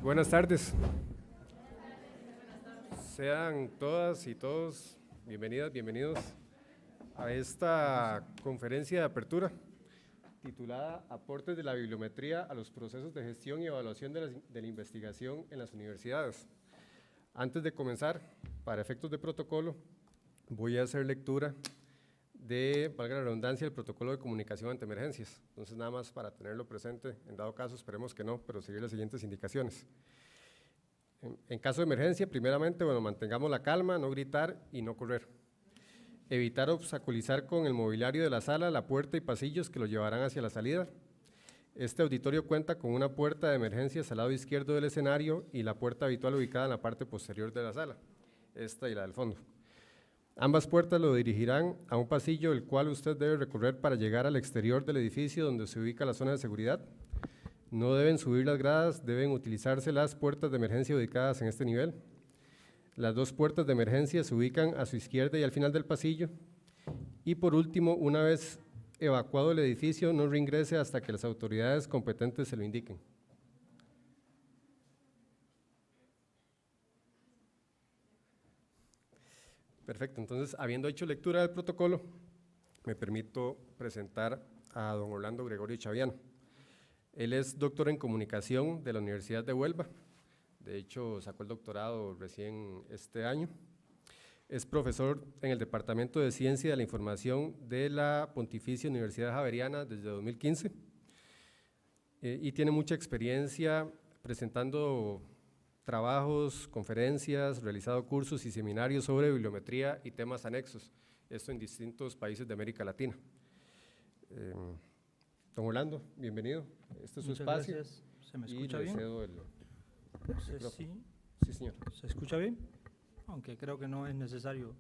Buenas tardes. Sean todas y todos bienvenidas, bienvenidos a esta conferencia de apertura titulada Aportes de la bibliometría a los procesos de gestión y evaluación de la investigación en las universidades. Antes de comenzar, para efectos de protocolo, voy a hacer lectura de, valga la redundancia, el protocolo de comunicación ante emergencias. Entonces, nada más para tenerlo presente, en dado caso, esperemos que no, pero seguir las siguientes indicaciones. En caso de emergencia, primeramente, mantengamos la calma, no gritar y no correr. Evitar obstaculizar con el mobiliario de la sala, la puerta y pasillos que lo llevarán hacia la salida. Este auditorio cuenta con una puerta de emergencias al lado izquierdo del escenario y la puerta habitual ubicada en la parte posterior de la sala, esta y la del fondo. Ambas puertas lo dirigirán a un pasillo el cual usted debe recorrer para llegar al exterior del edificio donde se ubica la zona de seguridad. No deben subir las gradas, deben utilizarse las puertas de emergencia ubicadas en este nivel. Las dos puertas de emergencia se ubican a su izquierda y al final del pasillo. Y por último, una vez evacuado el edificio, no reingrese hasta que las autoridades competentes se lo indiquen. Perfecto, entonces, habiendo hecho lectura del protocolo, me permito presentar a don Orlando Gregorio Chaviano. Él es doctor en comunicación de la Universidad de Huelva, de hecho sacó el doctorado recién este año. Es profesor en el Departamento de Ciencia de la Información de la Pontificia Universidad Javeriana desde 2015 y tiene mucha experiencia presentando trabajos, conferencias, realizado cursos y seminarios sobre bibliometría y temas anexos, esto en distintos países de América Latina. Don Orlando, bienvenido. Este es su espacio. Gracias. ¿Se me escucha y bien? Le cedo el micrófono. Sí. Sí, señor. ¿Se escucha bien? Aunque creo que no es necesario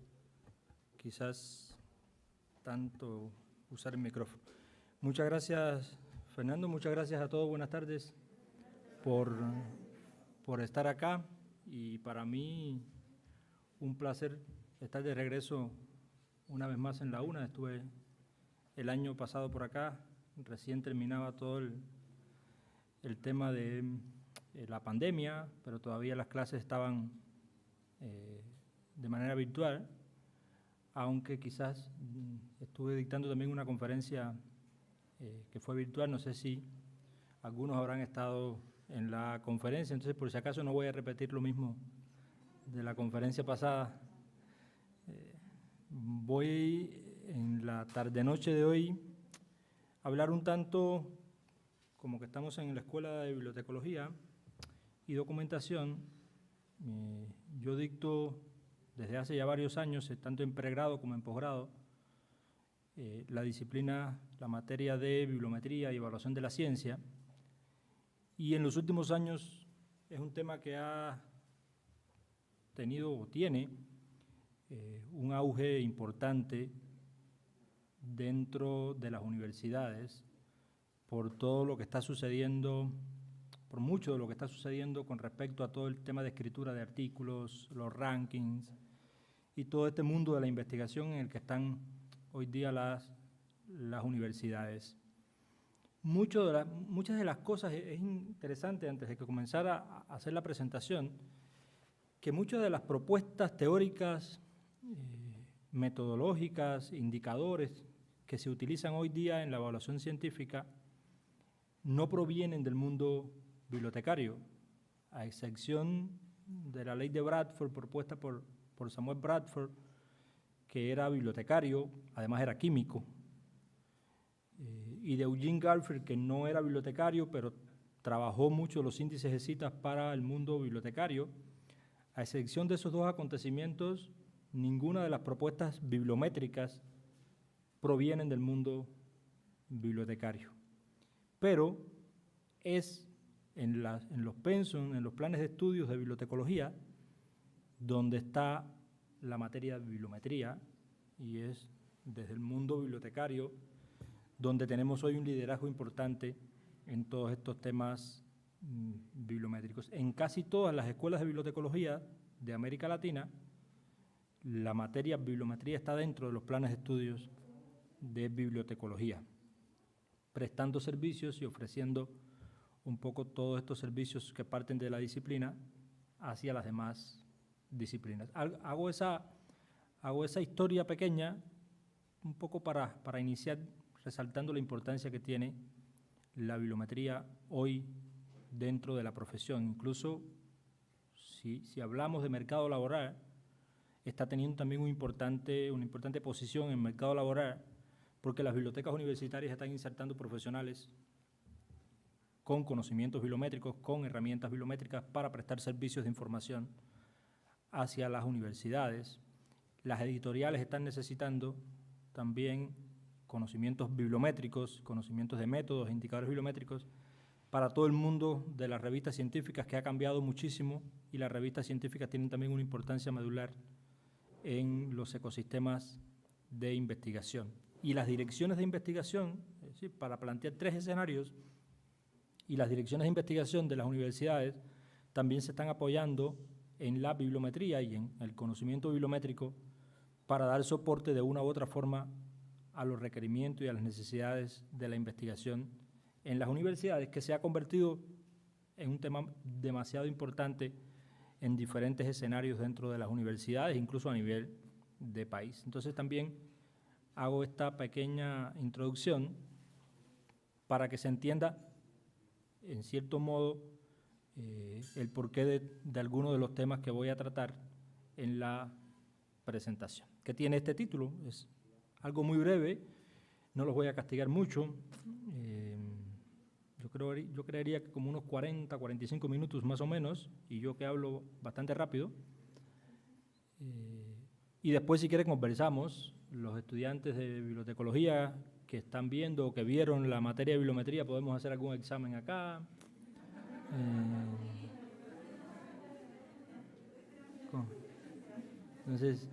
quizás tanto usar el micrófono. Muchas gracias, Fernando. Muchas gracias a todos. Buenas tardes por estar acá. Y para mí un placer estar de regreso una vez más en la UNA. Estuve el año pasado por acá. Recién terminaba todo el tema de la pandemia, pero todavía las clases estaban de manera virtual, aunque quizás estuve dictando también una conferencia que fue virtual. No sé si algunos habrán estado en la conferencia, entonces por si acaso no voy a repetir lo mismo de la conferencia pasada. Voy en la tarde-noche de hoy hablar un tanto, como que estamos en la Escuela de Bibliotecología y Documentación. Yo dicto desde hace ya varios años, tanto en pregrado como en posgrado, la disciplina, la materia de bibliometría y evaluación de la ciencia. Y en los últimos años es un tema que ha tenido o tiene un auge importante dentro de las universidades por todo lo que está sucediendo, por mucho de lo que está sucediendo con respecto a todo el tema de escritura de artículos, los rankings y todo este mundo de la investigación en el que están hoy día las universidades. Muchas de las cosas, es interesante antes de que comenzara a hacer la presentación, que muchas de las propuestas teóricas, metodológicas, indicadores que se utilizan hoy día en la evaluación científica no provienen del mundo bibliotecario, a excepción de la ley de Bradford propuesta por Samuel Bradford, que era bibliotecario, además era químico, y de Eugene Garfield, que no era bibliotecario, pero trabajó mucho los índices de citas para el mundo bibliotecario. A excepción de esos dos acontecimientos, ninguna de las propuestas bibliométricas provienen del mundo bibliotecario. Pero es en los pensum, en los planes de estudios de bibliotecología, donde está la materia de bibliometría, y es desde el mundo bibliotecario donde tenemos hoy un liderazgo importante en todos estos temas bibliométricos. En casi todas las escuelas de bibliotecología de América Latina, la materia bibliometría está dentro de los planes de estudios de bibliotecología, prestando servicios y ofreciendo un poco todos estos servicios que parten de la disciplina hacia las demás disciplinas. Hago esa historia pequeña un poco para iniciar resaltando la importancia que tiene la bibliometría hoy dentro de la profesión. Incluso si hablamos de mercado laboral, está teniendo también una importante posición en el mercado laboral porque las bibliotecas universitarias están insertando profesionales con conocimientos bibliométricos, con herramientas bibliométricas para prestar servicios de información hacia las universidades. Las editoriales están necesitando también conocimientos bibliométricos, conocimientos de métodos, indicadores bibliométricos para todo el mundo de las revistas científicas, que ha cambiado muchísimo, y las revistas científicas tienen también una importancia medular en los ecosistemas de investigación. Y las direcciones de investigación, es decir, para plantear 3 escenarios, y las direcciones de investigación de las universidades también se están apoyando en la bibliometría y en el conocimiento bibliométrico para dar soporte de una u otra forma a los requerimientos y a las necesidades de la investigación en las universidades, que se ha convertido en un tema demasiado importante en diferentes escenarios dentro de las universidades, incluso a nivel de país. Entonces también hago esta pequeña introducción para que se entienda, en cierto modo, el porqué de algunos de los temas que voy a tratar en la presentación. ¿Qué tiene este título? Es algo muy breve, no los voy a castigar mucho. Yo creería que como unos 40, 45 minutos más o menos, y yo que hablo bastante rápido. Y después, si quieren, conversamos. Los estudiantes de bibliotecología que están viendo o que vieron la materia de bibliometría, podemos hacer algún examen acá. Entonces,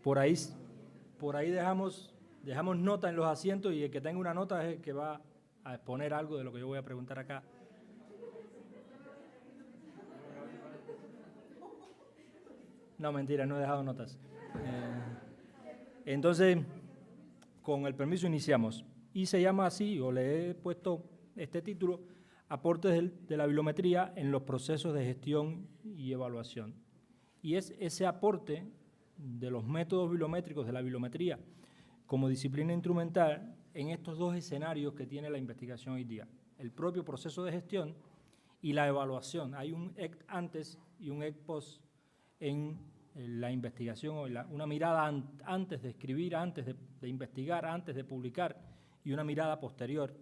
por ahí dejamos nota en los asientos, y el que tenga una nota es el que va a exponer algo de lo que yo voy a preguntar acá. No, mentira, no he dejado notas. Entonces, con el permiso iniciamos. Y se llama así, o le he puesto este título, Aportes de la bibliometría en los procesos de gestión y evaluación. Y es ese aporte de los métodos bibliométricos de la bibliometría como disciplina instrumental en estos 2 escenarios que tiene la investigación hoy día: el propio proceso de gestión y la evaluación. Hay un ex antes y un ex post en la investigación, o una mirada antes de escribir, antes de investigar, antes de publicar, y una mirada posterior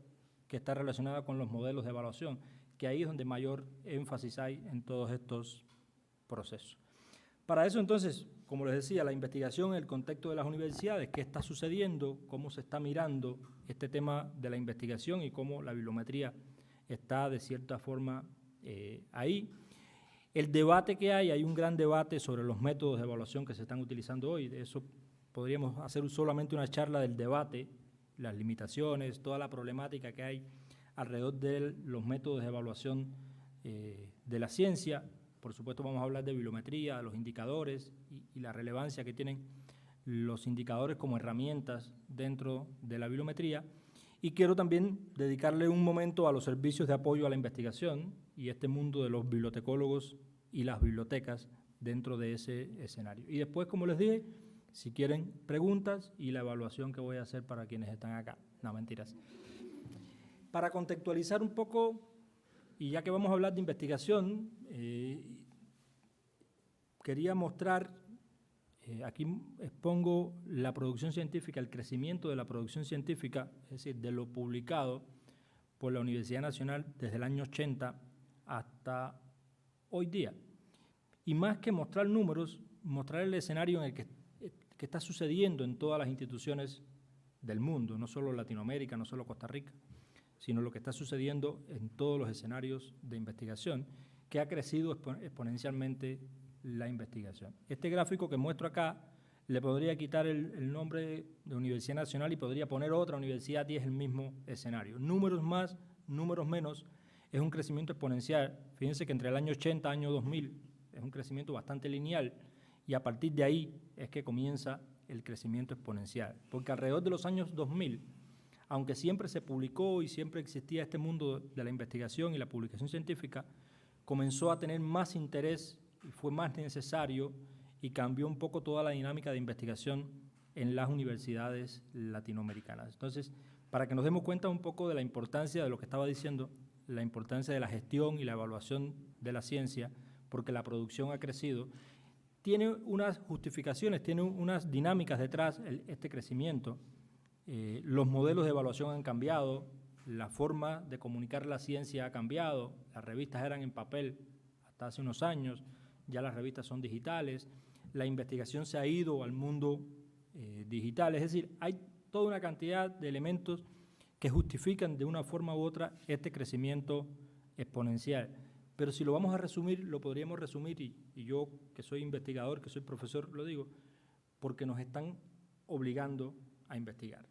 que está relacionada con los modelos de evaluación, que ahí es donde mayor énfasis hay en todos estos procesos. Para eso, entonces, como les decía, la investigación en el contexto de las universidades, qué está sucediendo, cómo se está mirando este tema de la investigación y cómo la bibliometría está, de cierta forma, ahí. El debate que hay un gran debate sobre los métodos de evaluación que se están utilizando hoy. De eso podríamos hacer solamente una charla del debate, las limitaciones, toda la problemática que hay alrededor de los métodos de evaluación de la ciencia. Por supuesto, vamos a hablar de bibliometría, de los indicadores y la relevancia que tienen los indicadores como herramientas dentro de la bibliometría. Y quiero también dedicarle un momento a los servicios de apoyo a la investigación y este mundo de los bibliotecólogos y las bibliotecas dentro de ese escenario. Y después, como les dije, si quieren preguntas y la evaluación que voy a hacer para quienes están acá. No, mentiras. Para contextualizar un poco, y ya que vamos a hablar de investigación, quería mostrar, aquí expongo la producción científica, el crecimiento de la producción científica, es decir, de lo publicado por la Universidad Nacional desde el año 80 hasta hoy día. Y más que mostrar números, mostrar el escenario en el que está sucediendo en todas las instituciones del mundo, no solo Latinoamérica, no solo Costa Rica, sino lo que está sucediendo en todos los escenarios de investigación, que ha crecido exponencialmente la investigación. Este gráfico que muestro acá, le podría quitar el nombre de Universidad Nacional y podría poner otra universidad, y es el mismo escenario. Números más, números menos, es un crecimiento exponencial. Fíjense que entre el año 80 y el año 2000 es un crecimiento bastante lineal, y a partir de ahí es que comienza el crecimiento exponencial, porque alrededor de los años 2000 Aunque siempre se publicó y siempre existía este mundo de la investigación y la publicación científica, comenzó a tener más interés y fue más necesario y cambió un poco toda la dinámica de investigación en las universidades latinoamericanas. Entonces, para que nos demos cuenta un poco de la importancia de lo que estaba diciendo, la importancia de la gestión y la evaluación de la ciencia, porque la producción ha crecido, tiene unas justificaciones, tiene unas dinámicas detrás este crecimiento. Los modelos de evaluación han cambiado, la forma de comunicar la ciencia ha cambiado, las revistas eran en papel hasta hace unos años, ya las revistas son digitales, la investigación se ha ido al mundo digital, es decir, hay toda una cantidad de elementos que justifican de una forma u otra este crecimiento exponencial. Pero si lo vamos a resumir, lo podríamos resumir, y yo que soy investigador, que soy profesor, lo digo, porque nos están obligando a investigar,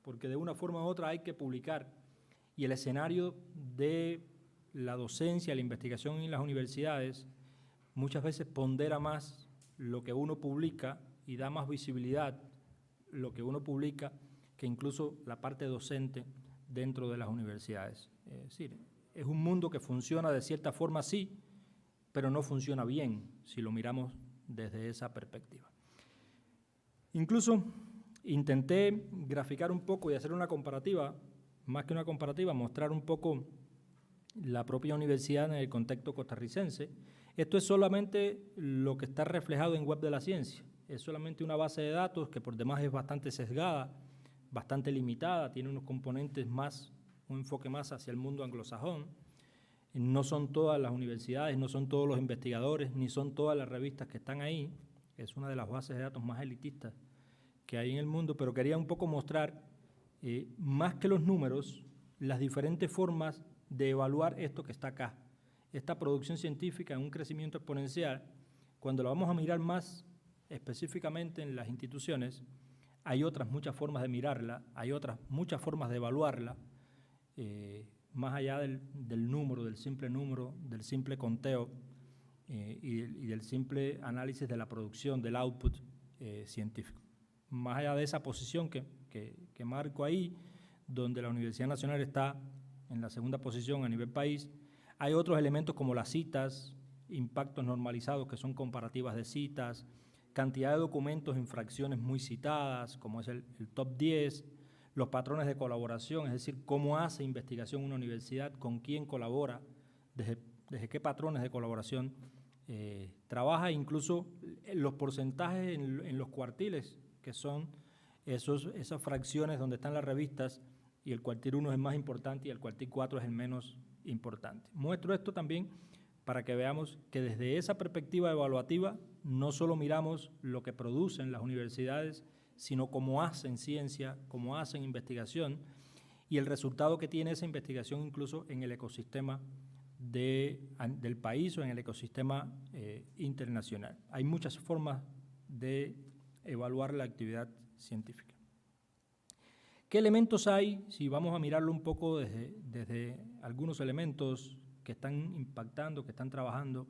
porque de una forma u otra hay que publicar, y el escenario de la docencia, la investigación en las universidades, muchas veces pondera más lo que uno publica y da más visibilidad lo que uno publica que incluso la parte docente dentro de las universidades. Es decir, es un mundo que funciona de cierta forma, sí, pero no funciona bien si lo miramos desde esa perspectiva. Incluso intenté graficar un poco y hacer una comparativa, más que una comparativa, mostrar un poco la propia universidad en el contexto costarricense. Esto es solamente lo que está reflejado en Web de la Ciencia. Es solamente una base de datos que por demás es bastante sesgada, bastante limitada, tiene unos componentes más, un enfoque más hacia el mundo anglosajón. No son todas las universidades, no son todos los investigadores, ni son todas las revistas que están ahí. Es una de las bases de datos más elitistas que hay en el mundo, pero quería un poco mostrar, más que los números, las diferentes formas de evaluar esto que está acá. Esta producción científica en un crecimiento exponencial, cuando lo vamos a mirar más específicamente en las instituciones, hay otras muchas formas de mirarla, hay otras muchas formas de evaluarla, más allá del número, del simple conteo y del simple análisis de la producción, del output científico. Más allá de esa posición que marco ahí, donde la Universidad Nacional está en la segunda posición a nivel país, hay otros elementos como las citas, impactos normalizados que son comparativas de citas, cantidad de documentos en fracciones muy citadas, como es el top 10, los patrones de colaboración, es decir, cómo hace investigación una universidad, con quién colabora, desde qué patrones de colaboración trabaja, incluso los porcentajes en los cuartiles, que son esas fracciones donde están las revistas, y el cuartil 1 es el más importante y el cuartil 4 es el menos importante. Muestro esto también para que veamos que desde esa perspectiva evaluativa no solo miramos lo que producen las universidades, sino cómo hacen ciencia, cómo hacen investigación y el resultado que tiene esa investigación incluso en el ecosistema del país o en el ecosistema internacional. Hay muchas formas de evaluar la actividad científica. ¿Qué elementos hay? Si vamos a mirarlo un poco desde algunos elementos que están impactando, que están trabajando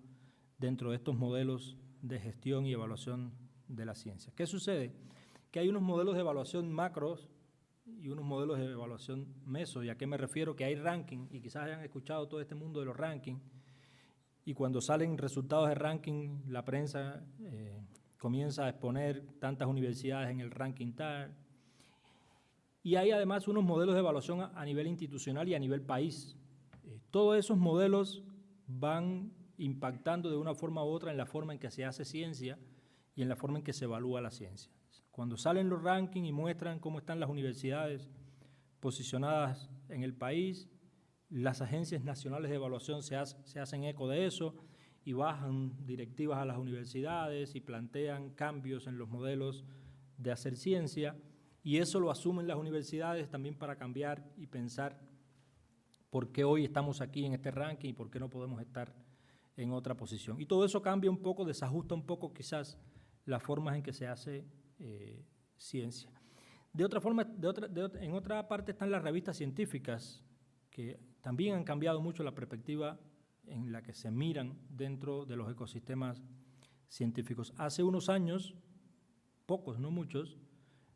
dentro de estos modelos de gestión y evaluación de la ciencia. ¿Qué sucede? Que hay unos modelos de evaluación macros y unos modelos de evaluación meso. ¿Y a qué me refiero? Que hay ranking, y quizás hayan escuchado todo este mundo de los rankings, y cuando salen resultados de ranking, la prensa comienza a exponer tantas universidades en el ranking tal. Y hay además unos modelos de evaluación a nivel institucional y a nivel país. Todos esos modelos van impactando de una forma u otra en la forma en que se hace ciencia y en la forma en que se evalúa la ciencia. Cuando salen los rankings y muestran cómo están las universidades posicionadas en el país, las agencias nacionales de evaluación se hacen eco de eso y bajan directivas a las universidades y plantean cambios en los modelos de hacer ciencia, y eso lo asumen las universidades también para cambiar y pensar por qué hoy estamos aquí en este ranking y por qué no podemos estar en otra posición. Y todo eso cambia un poco, desajusta un poco quizás las formas en que se hace ciencia. De otra forma, en otra parte están las revistas científicas, que también han cambiado mucho la perspectiva en la que se miran dentro de los ecosistemas científicos. Hace unos años, pocos, no muchos,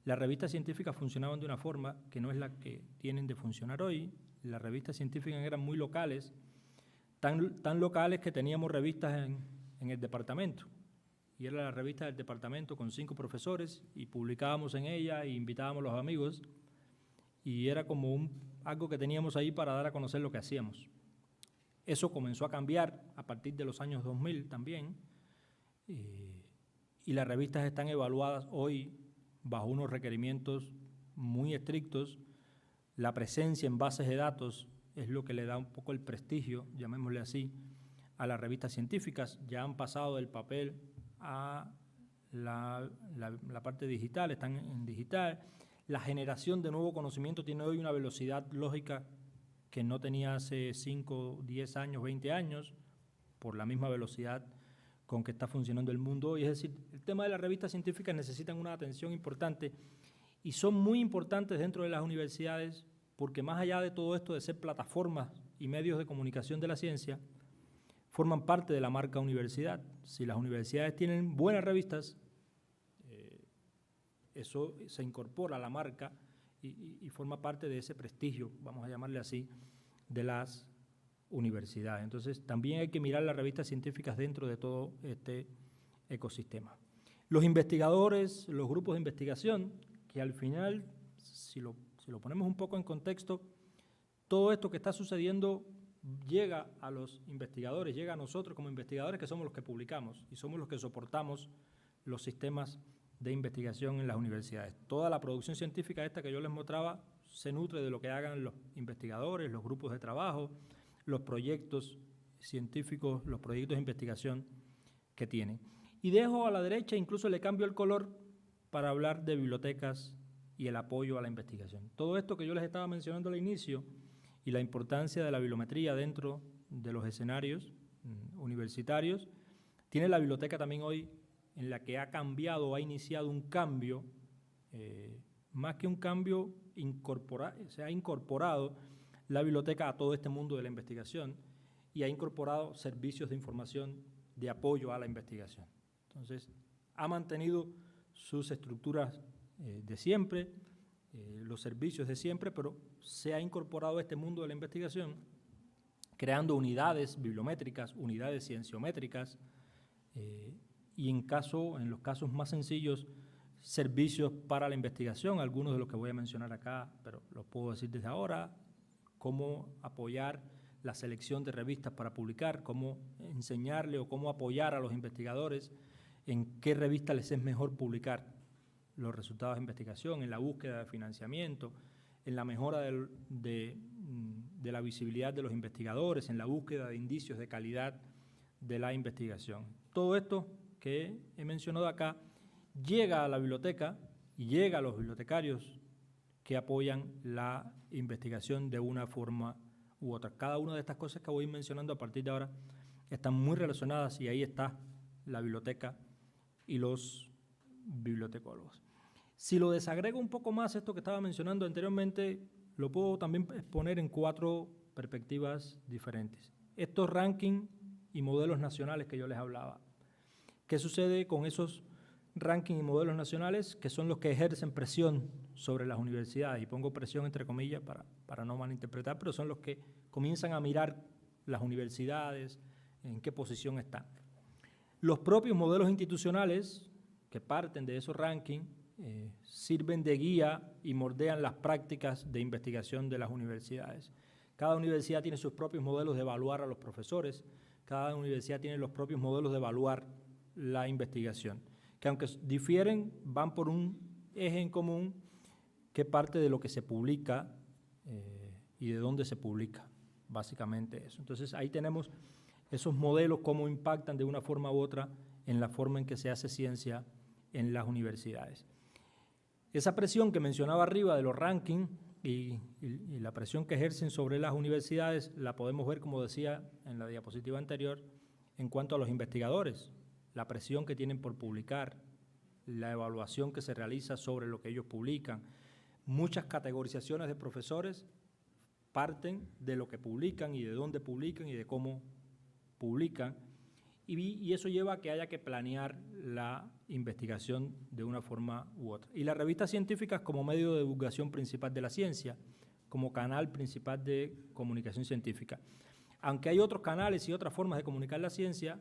Las revistas científicas funcionaban de una forma que no es la que tienen de funcionar hoy. Las revistas científicas eran muy locales, tan locales que teníamos revistas en el departamento. Y era la revista del departamento con 5 profesores y publicábamos en ella e invitábamos a los amigos. Y era como algo que teníamos ahí para dar a conocer lo que hacíamos. Eso comenzó a cambiar a partir de los años 2000 también. Y las revistas están evaluadas hoy bajo unos requerimientos muy estrictos. La presencia en bases de datos es lo que le da un poco el prestigio, llamémosle así, a las revistas científicas. Ya han pasado del papel a la parte digital, están en digital. La generación de nuevo conocimiento tiene hoy una velocidad lógica que no tenía hace 5, 10 años, 20 años, por la misma velocidad con que está funcionando el mundo hoy. Es decir, el tema de las revistas científicas necesitan una atención importante y son muy importantes dentro de las universidades porque más allá de todo esto de ser plataformas y medios de comunicación de la ciencia, forman parte de la marca universidad. Si las universidades tienen buenas revistas, eso se incorpora a la marca y forma parte de ese prestigio, vamos a llamarle así, de las universidades. Entonces, también hay que mirar las revistas científicas dentro de todo este ecosistema. Los investigadores, los grupos de investigación, que al final, si lo ponemos un poco en contexto, todo esto que está sucediendo llega a los investigadores, llega a nosotros como investigadores que somos los que publicamos y somos los que soportamos los sistemas de investigación en las universidades. Toda la producción científica esta que yo les mostraba se nutre de lo que hagan los investigadores, los grupos de trabajo, los proyectos científicos, los proyectos de investigación que tienen. Y dejo a la derecha, incluso le cambio el color para hablar de bibliotecas y el apoyo a la investigación. Todo esto que yo les estaba mencionando al inicio y la importancia de la bibliometría dentro de los escenarios universitarios, tiene la biblioteca también hoy en la que ha cambiado, ha iniciado un cambio, más que un cambio, se ha incorporado la biblioteca a todo este mundo de la investigación y ha incorporado servicios de información de apoyo a la investigación. Entonces, ha mantenido sus estructuras de siempre, los servicios de siempre, pero se ha incorporado a este mundo de la investigación creando unidades bibliométricas, unidades cienciométricas, y en los casos más sencillos, servicios para la investigación, algunos de los que voy a mencionar acá, pero los puedo decir desde ahora, cómo apoyar la selección de revistas para publicar, cómo enseñarle o cómo apoyar a los investigadores en qué revista les es mejor publicar los resultados de investigación, en la búsqueda de financiamiento, en la mejora de la visibilidad de los investigadores, en la búsqueda de indicios de calidad de la investigación. Todo esto que he mencionado acá llega a la biblioteca y llega a los bibliotecarios que apoyan la investigación de una forma u otra. Cada una de estas cosas que voy mencionando a partir de ahora están muy relacionadas y ahí está la biblioteca y los bibliotecólogos. Si lo desagrego un poco más, esto que estaba mencionando anteriormente, lo puedo también exponer en 4 perspectivas diferentes. Estos rankings y modelos nacionales que yo les hablaba. ¿Qué sucede con esos rankings y modelos nacionales que son los que ejercen presión sobre las universidades? Y pongo presión entre comillas para no malinterpretar, pero son los que comienzan a mirar las universidades, en qué posición están. Los propios modelos institucionales que parten de esos rankings sirven de guía y moldean las prácticas de investigación de las universidades. Cada universidad tiene sus propios modelos de evaluar a los profesores, cada universidad tiene los propios modelos de evaluar la investigación, que aunque difieren, van por un eje en común que parte de lo que se publica y de dónde se publica, básicamente eso. Entonces ahí tenemos esos modelos, cómo impactan de una forma u otra en la forma en que se hace ciencia en las universidades. Esa presión que mencionaba arriba de los rankings y la presión que ejercen sobre las universidades la podemos ver, como decía en la diapositiva anterior, en cuanto a los investigadores, la presión que tienen por publicar, la evaluación que se realiza sobre lo que ellos publican. Muchas categorizaciones de profesores parten de lo que publican y de dónde publican y de cómo publican, y eso lleva a que haya que planear la investigación de una forma u otra. Y las revistas científicas como medio de divulgación principal de la ciencia, como canal principal de comunicación científica. Aunque hay otros canales y otras formas de comunicar la ciencia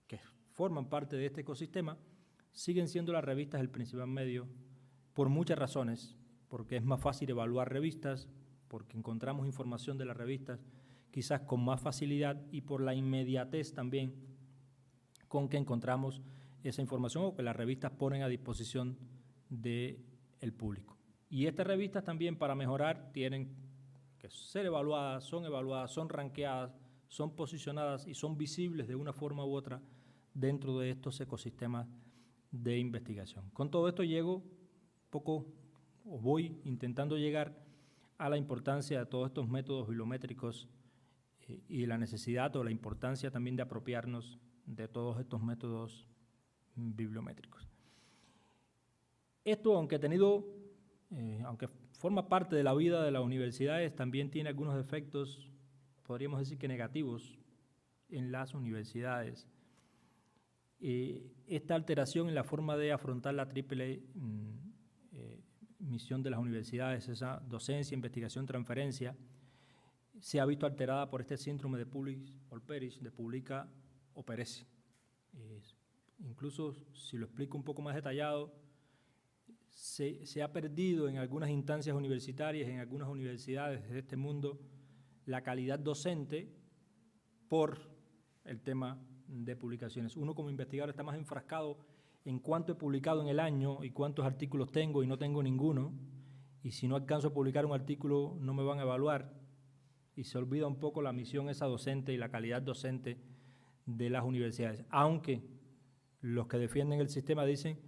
que forman parte de este ecosistema, siguen siendo las revistas el principal medio por muchas razones, porque es más fácil evaluar revistas, porque encontramos información de las revistas quizás con más facilidad y por la inmediatez también con que encontramos esa información o que las revistas ponen a disposición del público. Y estas revistas también, para mejorar, tienen que ser evaluadas, son rankeadas, son posicionadas y son visibles de una forma u otra dentro de estos ecosistemas de investigación. Con todo esto voy intentando llegar a la importancia de todos estos métodos bibliométricos y la necesidad o la importancia también de apropiarnos de todos estos métodos bibliométricos. Esto, aunque forma parte de la vida de las universidades, también tiene algunos efectos, podríamos decir que negativos, en las universidades. Esta alteración en la forma de afrontar la triple misión de las universidades, esa docencia, investigación, transferencia, se ha visto alterada por este síndrome de publish or perish, de publica o perece. Incluso, si lo explico un poco más detallado, se ha perdido en algunas instancias universitarias, en algunas universidades de este mundo, la calidad docente por el tema de publicaciones. Uno como investigador está más enfrascado en cuánto he publicado en el año y cuántos artículos tengo y no tengo ninguno, y si no alcanzo a publicar un artículo no me van a evaluar, y se olvida un poco la misión esa docente y la calidad docente de las universidades, aunque los que defienden el sistema dicen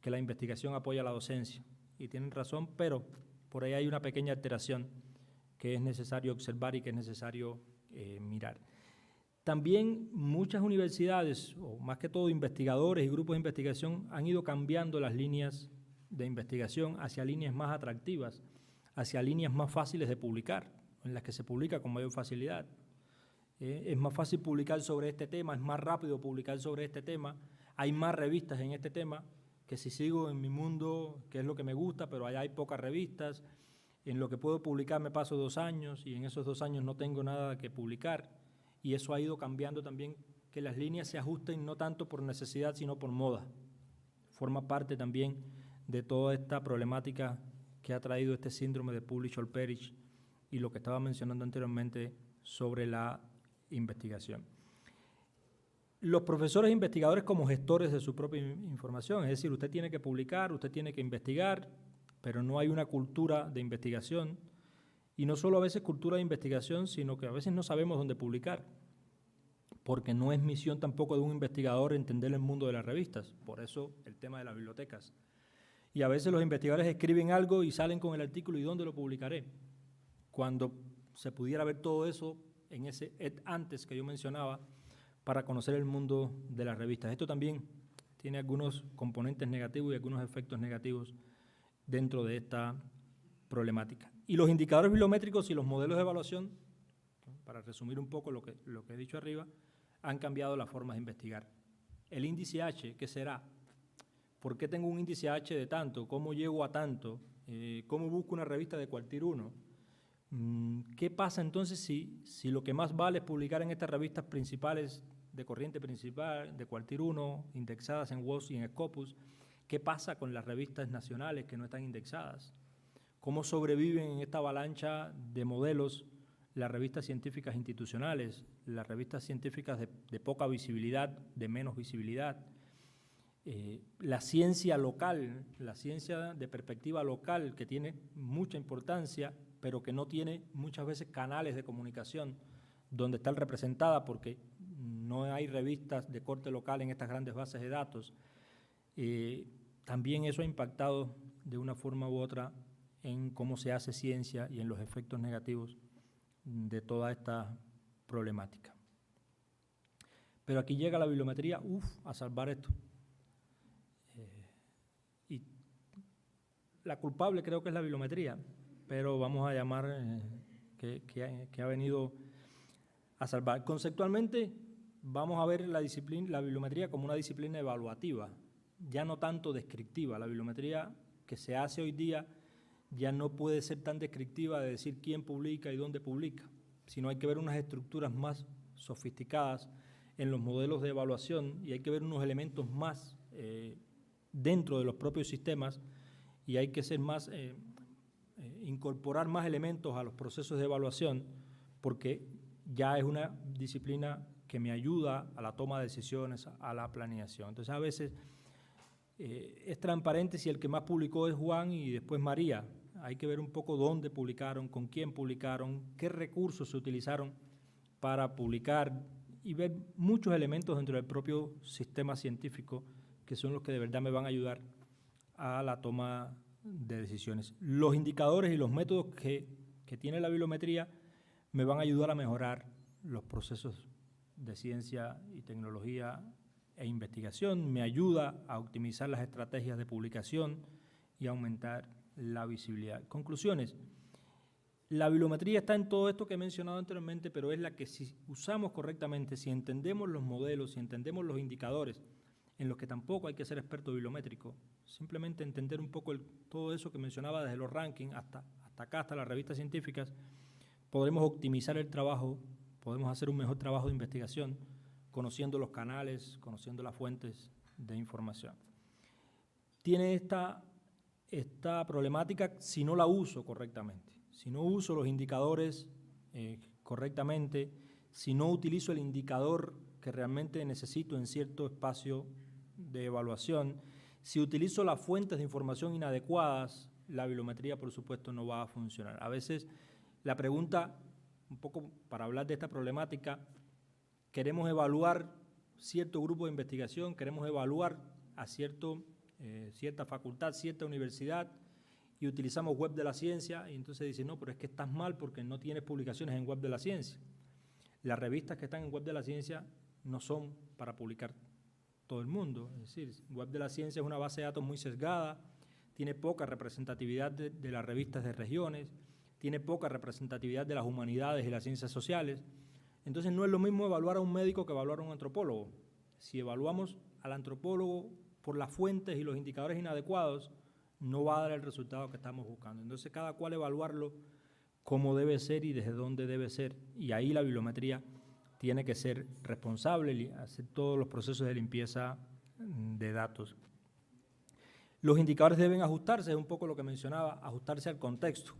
que la investigación apoya la docencia, y tienen razón, pero por ahí hay una pequeña alteración que es necesario observar y que es necesario mirar. También muchas universidades, o más que todo investigadores y grupos de investigación, han ido cambiando las líneas de investigación hacia líneas más atractivas, hacia líneas más fáciles de publicar, en las que se publica con mayor facilidad. Es más fácil publicar sobre este tema, es más rápido publicar sobre este tema, hay más revistas en este tema, que si sigo en mi mundo, que es lo que me gusta, pero allá hay pocas revistas, en lo que puedo publicar me paso 2 años y en esos 2 años no tengo nada que publicar, y eso ha ido cambiando también, que las líneas se ajusten no tanto por necesidad, sino por moda. Forma parte también de toda esta problemática que ha traído este síndrome de publish or perish y lo que estaba mencionando anteriormente sobre la investigación. Los profesores e investigadores como gestores de su propia información, es decir, usted tiene que publicar, usted tiene que investigar, pero no hay una cultura de investigación, y no solo a veces cultura de investigación, sino que a veces no sabemos dónde publicar, porque no es misión tampoco de un investigador entender el mundo de las revistas, por eso el tema de las bibliotecas. Y a veces los investigadores escriben algo y salen con el artículo, ¿y dónde lo publicaré? Cuando se pudiera ver todo eso en ese antes que yo mencionaba, para conocer el mundo de las revistas. Esto también tiene algunos componentes negativos y algunos efectos negativos dentro de esta problemática. Y los indicadores bibliométricos y los modelos de evaluación, para resumir un poco lo que he dicho arriba, han cambiado las formas de investigar. El índice H, ¿qué será? ¿Por qué tengo un índice H de tanto? ¿Cómo llego a tanto? ¿Cómo busco una revista de Quartil 1? ¿Qué pasa entonces si lo que más vale es publicar en estas revistas principales de corriente principal, de Quartil 1, indexadas en WOS y en Scopus? ¿Qué pasa con las revistas nacionales que no están indexadas? ¿Cómo sobreviven en esta avalancha de modelos las revistas científicas institucionales, las revistas científicas de poca visibilidad, de menos visibilidad? La ciencia local, la ciencia de perspectiva local, que tiene mucha importancia, pero que no tiene muchas veces canales de comunicación donde está representada, porque no hay revistas de corte local en estas grandes bases de datos. También eso ha impactado de una forma u otra en cómo se hace ciencia y en los efectos negativos de toda esta problemática. Pero aquí llega la bibliometría, a salvar esto. Y la culpable creo que es la bibliometría, pero vamos a llamar que ha venido a salvar. Conceptualmente vamos a ver la bibliometría como una disciplina evaluativa, ya no tanto descriptiva. La bibliometría que se hace hoy día ya no puede ser tan descriptiva de decir quién publica y dónde publica, sino hay que ver unas estructuras más sofisticadas en los modelos de evaluación y hay que ver unos elementos más dentro de los propios sistemas y hay que ser más, incorporar más elementos a los procesos de evaluación porque ya es una disciplina que me ayuda a la toma de decisiones, a la planeación. Entonces, a veces es transparente si el que más publicó es Juan y después María. Hay que ver un poco dónde publicaron, con quién publicaron, qué recursos se utilizaron para publicar y ver muchos elementos dentro del propio sistema científico que son los que de verdad me van a ayudar a la toma de decisiones. Los indicadores y los métodos que tiene la bibliometría me van a ayudar a mejorar los procesos de ciencia y tecnología e investigación, me ayuda a optimizar las estrategias de publicación y aumentar la visibilidad. Conclusiones. La bibliometría está en todo esto que he mencionado anteriormente, pero es la que si usamos correctamente, si entendemos los modelos, si entendemos los indicadores, en los que tampoco hay que ser experto bibliométrico, simplemente entender un poco todo eso que mencionaba desde los rankings hasta acá, hasta las revistas científicas, podremos optimizar el trabajo, podemos hacer un mejor trabajo de investigación, conociendo los canales, conociendo las fuentes de información. Tiene esta problemática si no la uso correctamente, si no uso los indicadores correctamente, si no utilizo el indicador que realmente necesito en cierto espacio de evaluación, si utilizo las fuentes de información inadecuadas, la bibliometría, por supuesto, no va a funcionar. A veces la pregunta, un poco para hablar de esta problemática, queremos evaluar cierto grupo de investigación, queremos evaluar a cierta facultad, cierta universidad, y utilizamos Web de la Ciencia, y entonces dicen, no, pero es que estás mal porque no tienes publicaciones en Web de la Ciencia. Las revistas que están en Web de la Ciencia no son para publicar todo el mundo, es decir, Web de la Ciencia es una base de datos muy sesgada, tiene poca representatividad de las revistas de regiones, tiene poca representatividad de las humanidades y las ciencias sociales. Entonces no es lo mismo evaluar a un médico que evaluar a un antropólogo. Si evaluamos al antropólogo por las fuentes y los indicadores inadecuados, no va a dar el resultado que estamos buscando. Entonces cada cual evaluarlo como debe ser y desde dónde debe ser. Y ahí la bibliometría tiene que ser responsable y hacer todos los procesos de limpieza de datos. Los indicadores deben ajustarse, es un poco lo que mencionaba, ajustarse al contexto.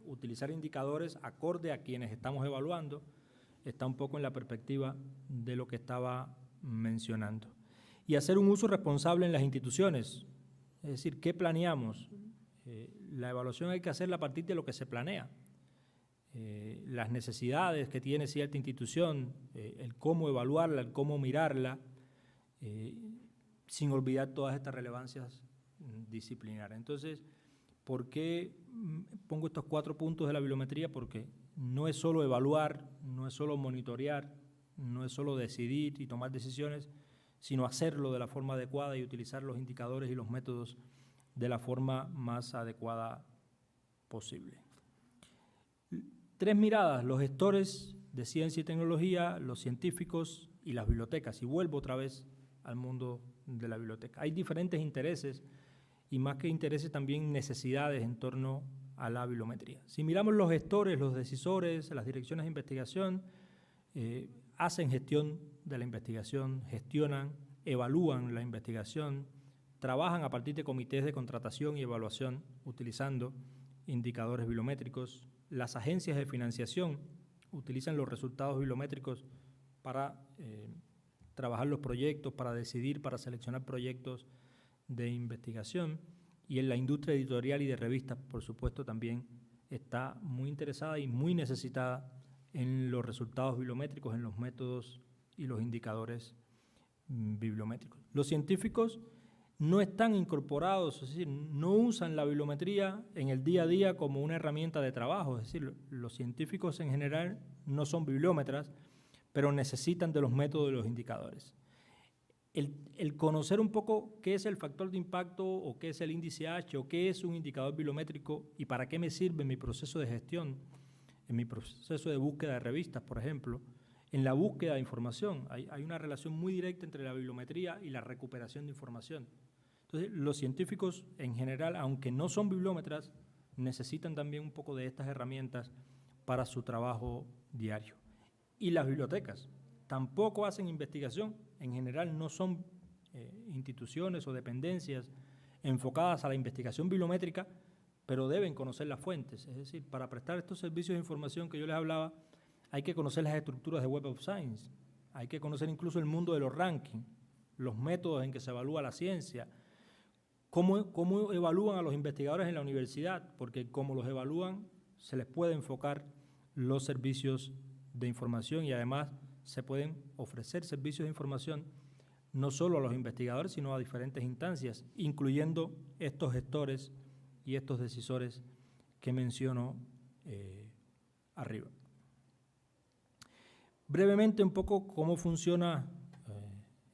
Utilizar indicadores acorde a quienes estamos evaluando está un poco en la perspectiva de lo que estaba mencionando. Y hacer un uso responsable en las instituciones, es decir, ¿qué planeamos? La evaluación hay que hacerla a partir de lo que se planea. Las necesidades que tiene cierta institución, el cómo evaluarla, el cómo mirarla, sin olvidar todas estas relevancias disciplinarias. Entonces, ¿por qué pongo estos 4 puntos de la bibliometría? Porque no es solo evaluar, no es solo monitorear, no es solo decidir y tomar decisiones, sino hacerlo de la forma adecuada y utilizar los indicadores y los métodos de la forma más adecuada posible. 3 miradas, los gestores de ciencia y tecnología, los científicos y las bibliotecas. Y vuelvo otra vez al mundo de la biblioteca. Hay diferentes intereses y más que intereses también necesidades en torno a la bibliometría. Si miramos los gestores, los decisores, las direcciones de investigación, hacen gestión de la investigación, gestionan, evalúan la investigación, trabajan a partir de comités de contratación y evaluación utilizando indicadores bibliométricos. Las agencias de financiación utilizan los resultados bibliométricos para trabajar los proyectos, para decidir, para seleccionar proyectos de investigación. Y en la industria editorial y de revistas, por supuesto, también está muy interesada y muy necesitada en los resultados bibliométricos, en los métodos y los indicadores bibliométricos. Los científicos no están incorporados, es decir, no usan la bibliometría en el día a día como una herramienta de trabajo, es decir, los científicos en general no son bibliómetras, pero necesitan de los métodos y los indicadores. El conocer un poco qué es el factor de impacto o qué es el índice H o qué es un indicador bibliométrico y para qué me sirve en mi proceso de gestión, en mi proceso de búsqueda de revistas, por ejemplo, en la búsqueda de información. Hay una relación muy directa entre la bibliometría y la recuperación de información. Entonces, los científicos en general, aunque no son bibliómetras, necesitan también un poco de estas herramientas para su trabajo diario. Y las bibliotecas tampoco hacen investigación, en general no son instituciones o dependencias enfocadas a la investigación bibliométrica, pero deben conocer las fuentes. Es decir, para prestar estos servicios de información que yo les hablaba, hay que conocer las estructuras de Web of Science, hay que conocer incluso el mundo de los rankings, los métodos en que se evalúa la ciencia, cómo evalúan a los investigadores en la universidad, porque como los evalúan, se les puede enfocar los servicios de información y además se pueden ofrecer servicios de información no solo a los investigadores, sino a diferentes instancias, incluyendo estos gestores y estos decisores que menciono arriba. Brevemente, un poco cómo funciona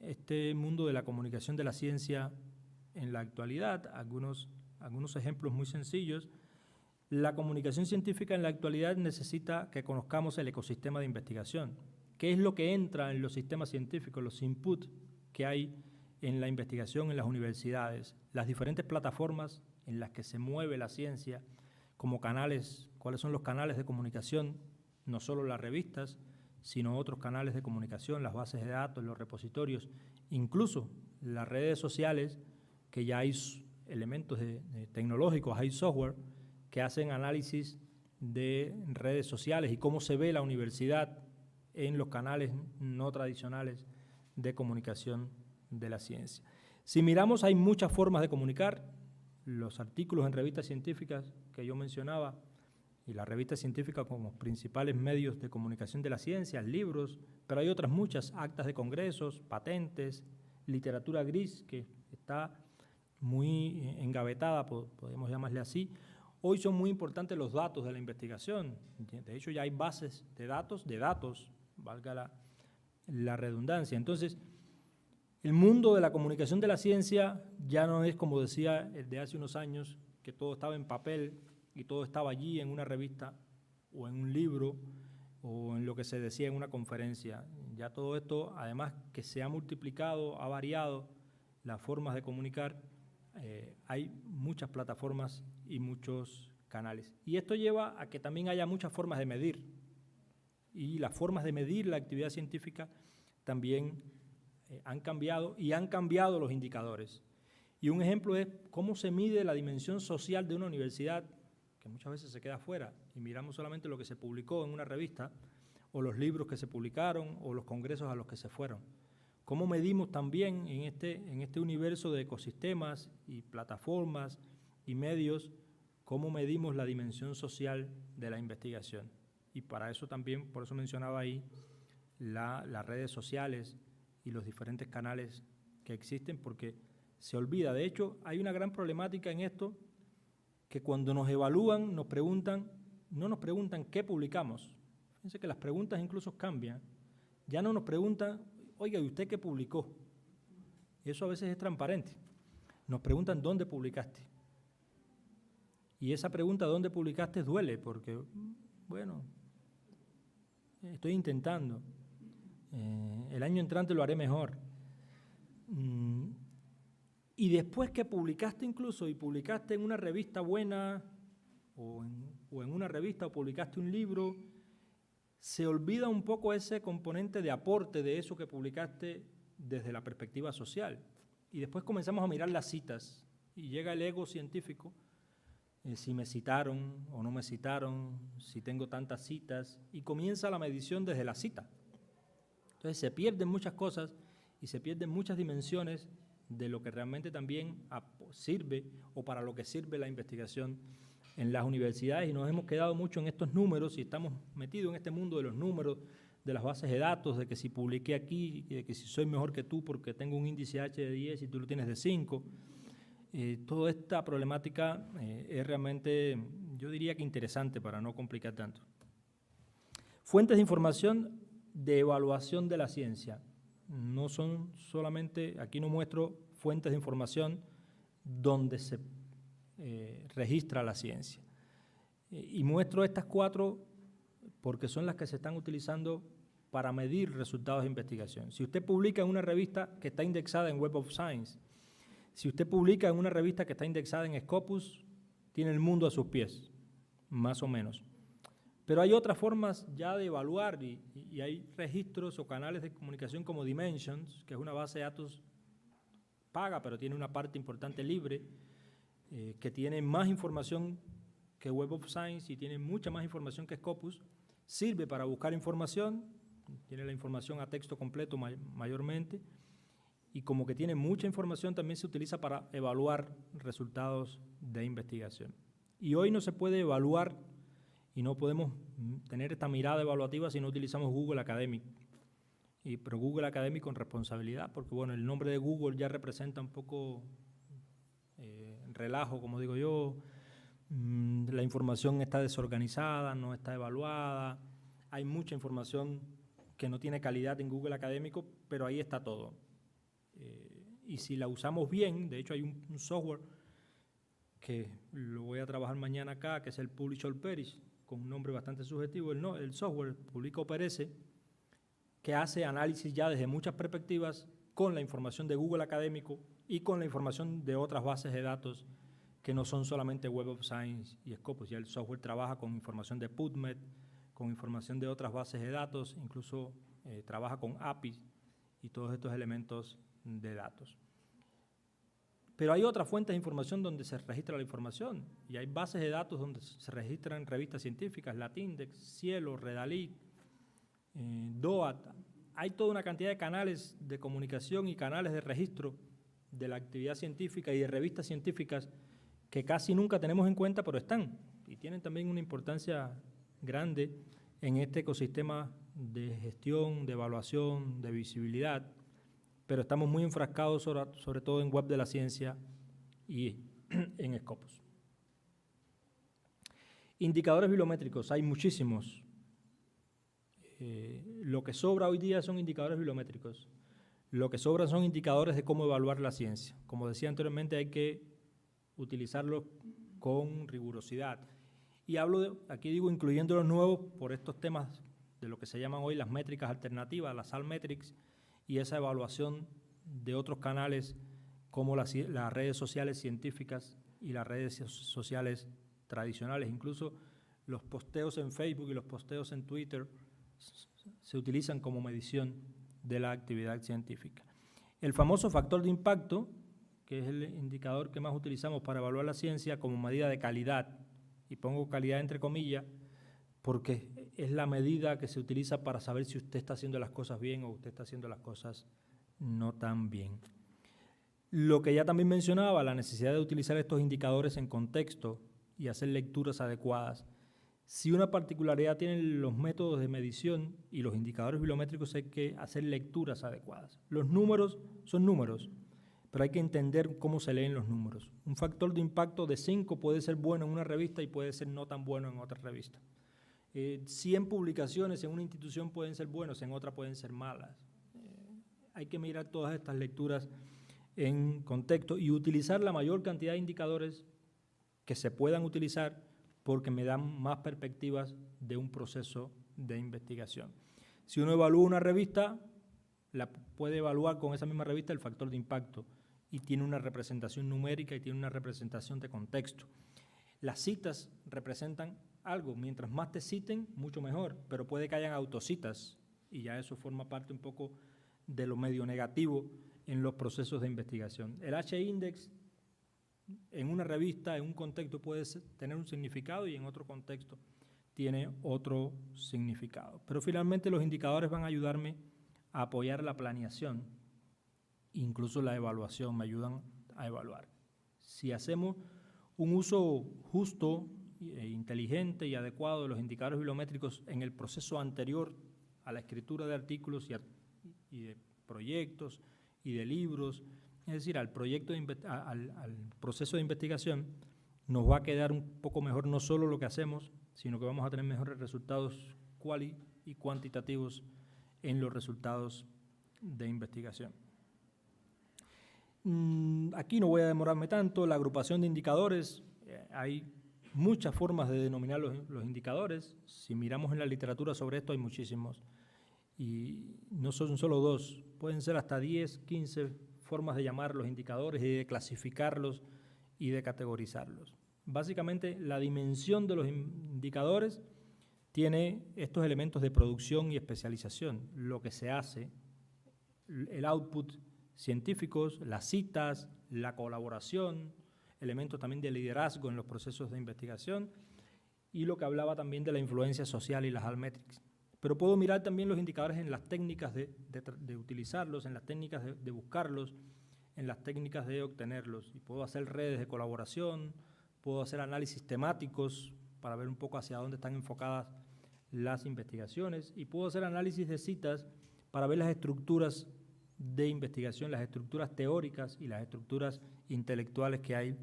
este mundo de la comunicación de la ciencia en la actualidad, algunos ejemplos muy sencillos. La comunicación científica en la actualidad necesita que conozcamos el ecosistema de investigación. ¿Qué es lo que entra en los sistemas científicos, los inputs que hay en la investigación en las universidades, las diferentes plataformas en las que se mueve la ciencia como canales, cuáles son los canales de comunicación, no solo las revistas, sino otros canales de comunicación, las bases de datos, los repositorios, incluso las redes sociales, que ya hay elementos tecnológicos, hay software que hacen análisis de redes sociales y cómo se ve la universidad en los canales no tradicionales de comunicación de la ciencia. Si miramos, hay muchas formas de comunicar. Los artículos en revistas científicas que yo mencionaba y la revista científica como principales medios de comunicación de la ciencia, libros, pero hay otras muchas, actas de congresos, patentes, literatura gris, que está muy engavetada, podemos llamarle así. Hoy son muy importantes los datos de la investigación. De hecho, ya hay bases de datos, valga la redundancia. Entonces, el mundo de la comunicación de la ciencia ya no es, como decía el de hace unos años, que todo estaba en papel y todo estaba allí en una revista o en un libro o en lo que se decía en una conferencia. Ya todo esto, además que se ha multiplicado, ha variado las formas de comunicar, hay muchas plataformas y muchos canales. Y esto lleva a que también haya muchas formas de medir. Y las formas de medir la actividad científica también han cambiado y han cambiado los indicadores. Y un ejemplo es cómo se mide la dimensión social de una universidad, que muchas veces se queda fuera y miramos solamente lo que se publicó en una revista o los libros que se publicaron o los congresos a los que se fueron. ¿Cómo medimos también en este universo de ecosistemas y plataformas y medios, cómo medimos la dimensión social de la investigación? Y para eso también, por eso mencionaba ahí las redes sociales y los diferentes canales que existen, porque se olvida. De hecho, hay una gran problemática en esto, que cuando nos evalúan, no nos preguntan qué publicamos. Fíjense que las preguntas incluso cambian. Ya no nos preguntan, oiga, ¿y usted qué publicó? Y eso a veces es transparente. Nos preguntan dónde publicaste. Y esa pregunta, ¿dónde publicaste?, duele, porque, bueno, estoy intentando. El año entrante lo haré mejor. Y después que publicaste incluso, y publicaste en una revista buena, o en una revista, o publicaste un libro, se olvida un poco ese componente de aporte de eso que publicaste desde la perspectiva social. Y después comenzamos a mirar las citas, y llega el ego científico, si me citaron o no me citaron, si tengo tantas citas, y comienza la medición desde la cita. Entonces se pierden muchas cosas y se pierden muchas dimensiones de lo que realmente también sirve o para lo que sirve la investigación en las universidades, y nos hemos quedado mucho en estos números y estamos metidos en este mundo de los números, de las bases de datos, de que si publiqué aquí, de que si soy mejor que tú porque tengo un índice H de 10 y tú lo tienes de 5. Toda esta problemática es realmente, yo diría que interesante para no complicar tanto. Fuentes de información de evaluación de la ciencia. No son solamente, aquí no muestro fuentes de información donde se registra la ciencia. Y muestro estas 4 porque son las que se están utilizando para medir resultados de investigación. Si usted publica en una revista que está indexada en Web of Science, si usted publica en una revista que está indexada en Scopus, tiene el mundo a sus pies, más o menos. Pero hay otras formas ya de evaluar y hay registros o canales de comunicación como Dimensions, que es una base de datos paga, pero tiene una parte importante libre, que tiene más información que Web of Science y tiene mucha más información que Scopus. Sirve para buscar información, tiene la información a texto completo mayormente, y como que tiene mucha información, también se utiliza para evaluar resultados de investigación. Y hoy no se puede evaluar y no podemos tener esta mirada evaluativa si no utilizamos Google Academic. Pero Google Academic con responsabilidad, porque bueno, el nombre de Google ya representa un poco relajo, como digo yo. La información está desorganizada, no está evaluada. Hay mucha información que no tiene calidad en Google Académico, pero ahí está todo. Y si la usamos bien, de hecho hay un software que lo voy a trabajar mañana acá, que es el Publish or Perish, con un nombre bastante subjetivo. El software Publica o Perece, que hace análisis ya desde muchas perspectivas con la información de Google Académico y con la información de otras bases de datos que no son solamente Web of Science y Scopus. Ya el software trabaja con información de PubMed, con información de otras bases de datos, incluso trabaja con APIs y todos estos elementos de datos. Pero hay otras fuentes de información donde se registra la información y hay bases de datos donde se registran revistas científicas, Latindex, Cielo, Redalyc, DOAT. Hay toda una cantidad de canales de comunicación y canales de registro de la actividad científica y de revistas científicas que casi nunca tenemos en cuenta, pero están y tienen también una importancia grande en este ecosistema de gestión, de evaluación, de visibilidad, pero estamos muy enfrascados sobre todo en Web de la Ciencia y en Scopus. Indicadores bibliométricos, hay muchísimos. Lo que sobra hoy día son indicadores bibliométricos. Lo que sobra son indicadores de cómo evaluar la ciencia. Como decía anteriormente, hay que utilizarlos con rigurosidad. Y aquí digo incluyendo los nuevos por estos temas de lo que se llaman hoy las métricas alternativas, las Altmetrics, y esa evaluación de otros canales como las redes sociales científicas y las redes sociales tradicionales. Incluso los posteos en Facebook y los posteos en Twitter se utilizan como medición de la actividad científica. El famoso factor de impacto, que es el indicador que más utilizamos para evaluar la ciencia como medida de calidad, y pongo calidad entre comillas, porque es la medida que se utiliza para saber si usted está haciendo las cosas bien o usted está haciendo las cosas no tan bien. Lo que ya también mencionaba, la necesidad de utilizar estos indicadores en contexto y hacer lecturas adecuadas. Si una particularidad tienen los métodos de medición y los indicadores bibliométricos, hay que hacer lecturas adecuadas. Los números son números, pero hay que entender cómo se leen los números. Un factor de impacto de 5 puede ser bueno en una revista y puede ser no tan bueno en otra revista. 100 publicaciones en una institución pueden ser buenas, en otra pueden ser malas. Hay que mirar todas estas lecturas en contexto y utilizar la mayor cantidad de indicadores que se puedan utilizar porque me dan más perspectivas de un proceso de investigación. Si uno evalúa una revista, la puede evaluar con esa misma revista el factor de impacto y tiene una representación numérica y tiene una representación de contexto. Las citas representan algo, mientras más te citen, mucho mejor, pero puede que hayan autocitas y ya eso forma parte un poco de lo medio negativo en los procesos de investigación. El H-index en una revista, en un contexto puede tener un significado y en otro contexto tiene otro significado. Pero finalmente los indicadores van a ayudarme a apoyar la planeación, incluso la evaluación, me ayudan a evaluar. Si hacemos un uso justo, inteligente y adecuado de los indicadores bibliométricos en el proceso anterior a la escritura de artículos y de proyectos y de libros, es decir, al proceso de investigación, nos va a quedar un poco mejor no solo lo que hacemos, sino que vamos a tener mejores resultados cuali y cuantitativos en los resultados de investigación. Aquí no voy a demorarme tanto, la agrupación de indicadores, hay muchas formas de denominar los indicadores. Si miramos en la literatura sobre esto hay muchísimos. Y no son solo 2, pueden ser hasta 10, 15 formas de llamar los indicadores y de clasificarlos y de categorizarlos. Básicamente, la dimensión de los indicadores tiene estos elementos de producción y especialización, lo que se hace, el output científicos, las citas, la colaboración, elementos también de liderazgo en los procesos de investigación y lo que hablaba también de la influencia social y las altmetrics. Pero puedo mirar también los indicadores en las técnicas de utilizarlos, en las técnicas de buscarlos, en las técnicas de obtenerlos. Y puedo hacer redes de colaboración, puedo hacer análisis temáticos para ver un poco hacia dónde están enfocadas las investigaciones y puedo hacer análisis de citas para ver las estructuras de investigación, las estructuras teóricas y las estructuras intelectuales que hay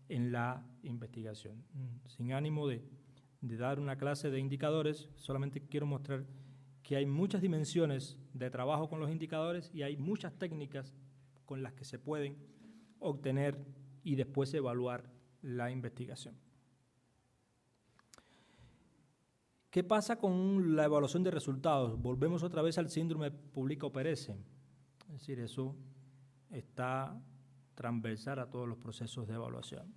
en la investigación. Sin ánimo de dar una clase de indicadores, solamente quiero mostrar que hay muchas dimensiones de trabajo con los indicadores y hay muchas técnicas con las que se pueden obtener y después evaluar la investigación. ¿Qué pasa con la evaluación de resultados? Volvemos otra vez al síndrome publica o perece. Es decir, eso está transversal a todos los procesos de evaluación.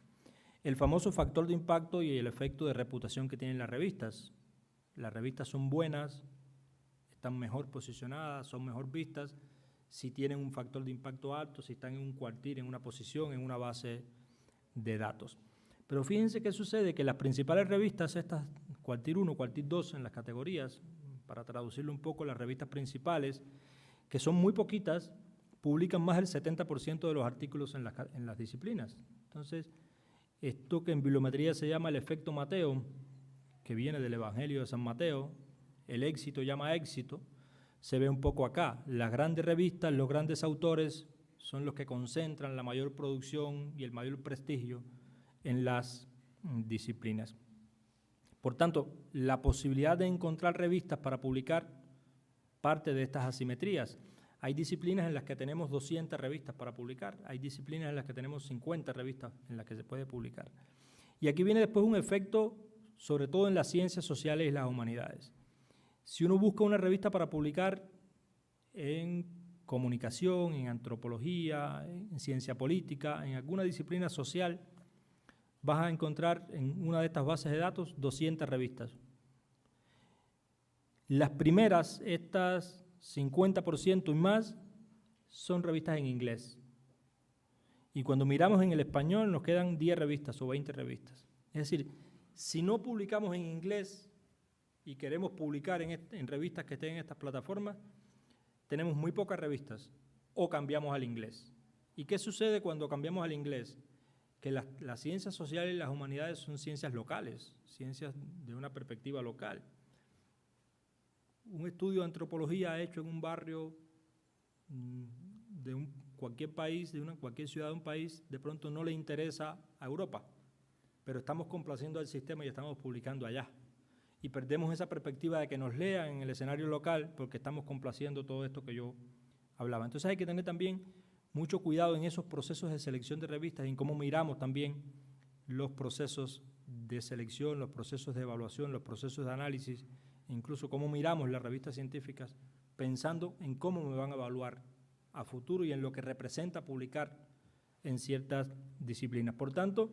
El famoso factor de impacto y el efecto de reputación que tienen las revistas. Las revistas son buenas, están mejor posicionadas, son mejor vistas, si tienen un factor de impacto alto, si están en un cuartil, en una posición, en una base de datos. Pero fíjense qué sucede, que las principales revistas, estas cuartil 1, cuartil 2 en las categorías, para traducirlo un poco, las revistas principales, que son muy poquitas, publican más del 70% de los artículos en las disciplinas. Entonces, esto que en bibliometría se llama el efecto Mateo, que viene del Evangelio de San Mateo, el éxito llama éxito, se ve un poco acá. Las grandes revistas, los grandes autores son los que concentran la mayor producción y el mayor prestigio en las disciplinas. Por tanto, la posibilidad de encontrar revistas para publicar parte de estas asimetrías. Hay disciplinas en las que tenemos 200 revistas para publicar, hay disciplinas en las que tenemos 50 revistas en las que se puede publicar. Y aquí viene después un efecto, sobre todo en las ciencias sociales y las humanidades. Si uno busca una revista para publicar en comunicación, en antropología, en ciencia política, en alguna disciplina social, vas a encontrar en una de estas bases de datos 200 revistas. Las primeras, estas 50% y más, son revistas en inglés. Y cuando miramos en el español nos quedan 10 revistas o 20 revistas. Es decir, si no publicamos en inglés y queremos publicar en revistas que estén en estas plataformas, tenemos muy pocas revistas o cambiamos al inglés. ¿Y qué sucede cuando cambiamos al inglés? Que las ciencias sociales y las humanidades son ciencias locales, ciencias de una perspectiva local. Un estudio de antropología hecho en un barrio de cualquier país, cualquier ciudad de un país, de pronto no le interesa a Europa, pero estamos complaciendo al sistema y estamos publicando allá. Y perdemos esa perspectiva de que nos lean en el escenario local porque estamos complaciendo todo esto que yo hablaba. Entonces hay que tener también mucho cuidado en esos procesos de selección de revistas y en cómo miramos también los procesos de selección, los procesos de evaluación, los procesos de análisis, incluso cómo miramos las revistas científicas, pensando en cómo me van a evaluar a futuro y en lo que representa publicar en ciertas disciplinas. Por tanto,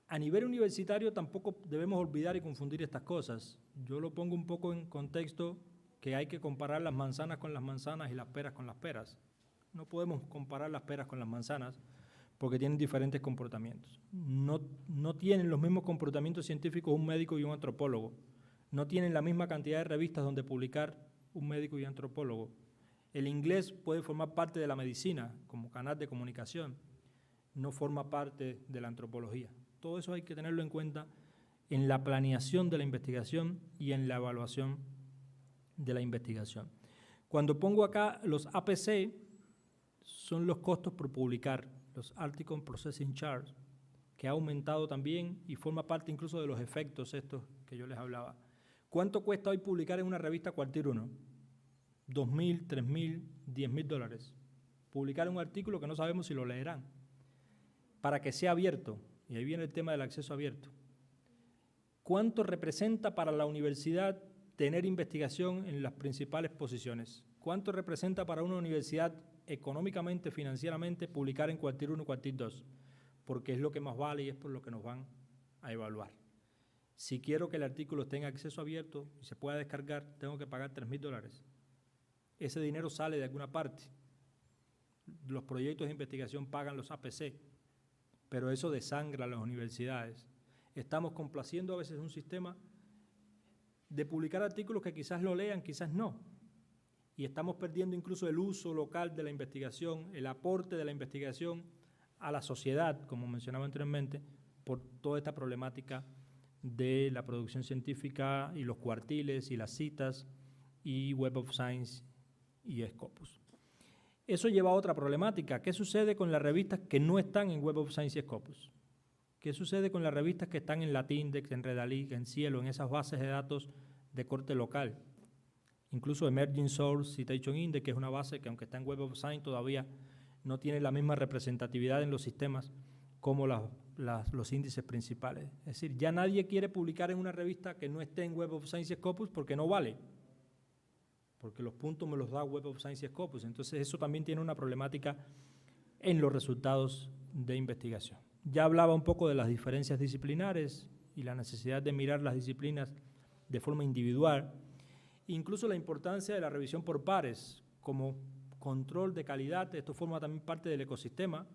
a nivel universitario tampoco debemos olvidar y confundir estas cosas. Yo lo pongo un poco en contexto que hay que comparar las manzanas con las manzanas y las peras con las peras. No podemos comparar las peras con las manzanas porque tienen diferentes comportamientos. No tienen los mismos comportamientos científicos un médico y un antropólogo. No tienen la misma cantidad de revistas donde publicar un médico y antropólogo. El inglés puede formar parte de la medicina como canal de comunicación, no forma parte de la antropología. Todo eso hay que tenerlo en cuenta en la planeación de la investigación y en la evaluación de la investigación. Cuando pongo acá los APC, son los costos por publicar, los Article Processing Charge, que ha aumentado también y forma parte incluso de los efectos estos que yo les hablaba. ¿Cuánto cuesta hoy publicar en una revista cuartil 1? $2,000, $3,000, $10,000. Publicar un artículo que no sabemos si lo leerán, para que sea abierto. Y ahí viene el tema del acceso abierto. ¿Cuánto representa para la universidad tener investigación en las principales posiciones. ¿Cuánto representa para una universidad económicamente, financieramente, publicar en cuartil 1 y cuartil 2? Porque es lo que más vale y es por lo que nos van a evaluar. Si quiero que el artículo tenga acceso abierto y se pueda descargar, tengo que pagar $3,000. Ese dinero sale de alguna parte. Los proyectos de investigación pagan los APC, pero eso desangra a las universidades. Estamos complaciendo a veces un sistema de publicar artículos que quizás lo lean, quizás no. Y estamos perdiendo incluso el uso local de la investigación, el aporte de la investigación a la sociedad, como mencionaba anteriormente, por toda esta problemática de la producción científica y los cuartiles y las citas y Web of Science y Scopus. Eso lleva a otra problemática. ¿Qué sucede con las revistas que no están en Web of Science y Scopus? ¿Qué sucede con las revistas que están en Latindex, en Redalyc, en Cielo, en esas bases de datos de corte local? Incluso Emerging Source Citation Index, que es una base que aunque está en Web of Science todavía no tiene la misma representatividad en los sistemas como los índices principales. Es decir, ya nadie quiere publicar en una revista que no esté en Web of Science y Scopus porque no vale, porque los puntos me los da Web of Science y Scopus. Entonces eso también tiene una problemática en los resultados de investigación. Ya hablaba un poco de las diferencias disciplinares y la necesidad de mirar las disciplinas de forma individual, incluso la importancia de la revisión por pares como control de calidad. Esto forma también parte del ecosistema.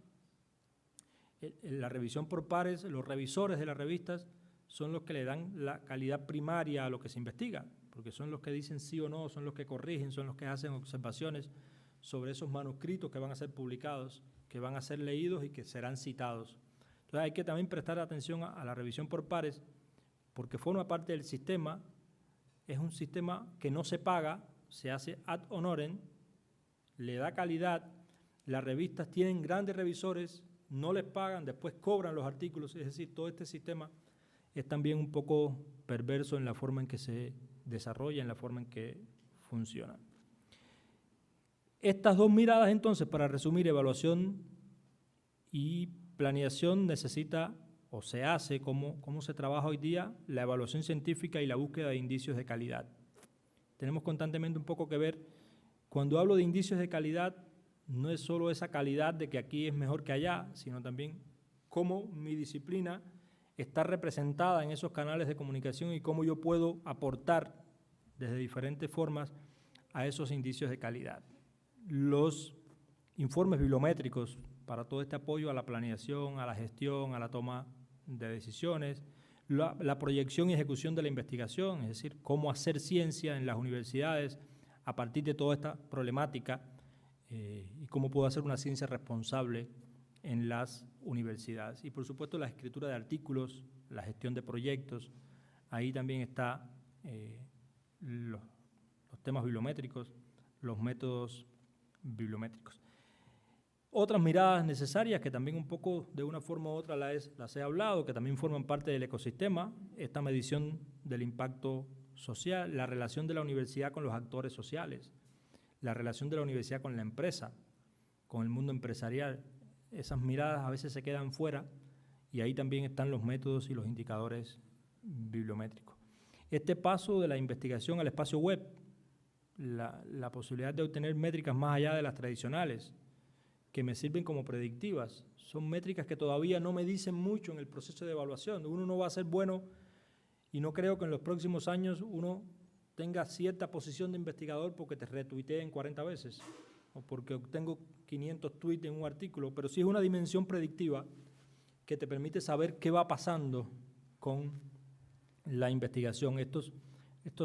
La revisión por pares, los revisores de las revistas son los que le dan la calidad primaria a lo que se investiga, porque son los que dicen sí o no, son los que corrigen, son los que hacen observaciones sobre esos manuscritos que van a ser publicados, que van a ser leídos y que serán citados. Entonces hay que también prestar atención a la revisión por pares, porque forma parte del sistema. Es un sistema que no se paga, se hace ad honorem, le da calidad, las revistas tienen grandes revisores, no les pagan, después cobran los artículos, es decir, todo este sistema es también un poco perverso en la forma en que se desarrolla, en la forma en que funciona. Estas dos miradas, entonces, para resumir, evaluación y planeación necesita o se hace, cómo se trabaja hoy día, la evaluación científica y la búsqueda de indicios de calidad. Tenemos constantemente un poco que ver, cuando hablo de indicios de calidad, no es solo esa calidad de que aquí es mejor que allá, sino también cómo mi disciplina está representada en esos canales de comunicación y cómo yo puedo aportar desde diferentes formas a esos indicios de calidad. Los informes bibliométricos para todo este apoyo a la planeación, a la gestión, a la toma de decisiones, la proyección y ejecución de la investigación, es decir, cómo hacer ciencia en las universidades a partir de toda esta problemática y cómo puedo hacer una ciencia responsable en las universidades. Y por supuesto la escritura de artículos, la gestión de proyectos, ahí también está los temas bibliométricos, los métodos bibliométricos. Otras miradas necesarias que también un poco de una forma u otra las he hablado, que también forman parte del ecosistema, esta medición del impacto social, la relación de la universidad con los actores sociales, la relación de la universidad con la empresa, con el mundo empresarial. Esas miradas a veces se quedan fuera y ahí también están los métodos y los indicadores bibliométricos. Este paso de la investigación al espacio web, la posibilidad de obtener métricas más allá de las tradicionales, que me sirven como predictivas, son métricas que todavía no me dicen mucho en el proceso de evaluación. Uno no va a ser bueno y no creo que en los próximos años uno tenga cierta posición de investigador porque te retuiteen 40 veces o porque obtengo 500 tweets en un artículo, pero sí es una dimensión predictiva que te permite saber qué va pasando con la investigación. Estos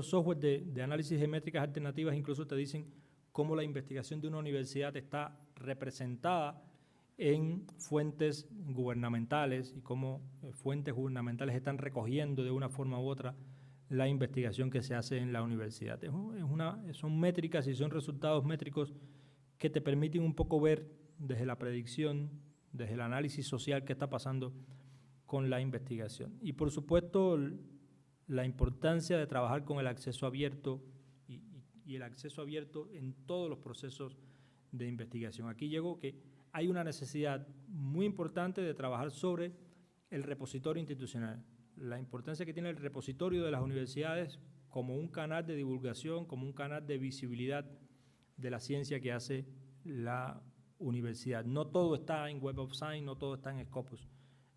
software de análisis de métricas alternativas incluso te dicen cómo la investigación de una universidad está representada en fuentes gubernamentales y cómo fuentes gubernamentales están recogiendo de una forma u otra la investigación que se hace en la universidad. Son métricas y son resultados métricos que te permiten un poco ver desde la predicción, desde el análisis social que está pasando con la investigación. Y por supuesto, la importancia de trabajar con el acceso abierto y el acceso abierto en todos los procesos de investigación. Aquí llegó que hay una necesidad muy importante de trabajar sobre el repositorio institucional, la importancia que tiene el repositorio de las universidades como un canal de divulgación, como un canal de visibilidad de la ciencia que hace la universidad. No todo está en Web of Science, no todo está en Scopus.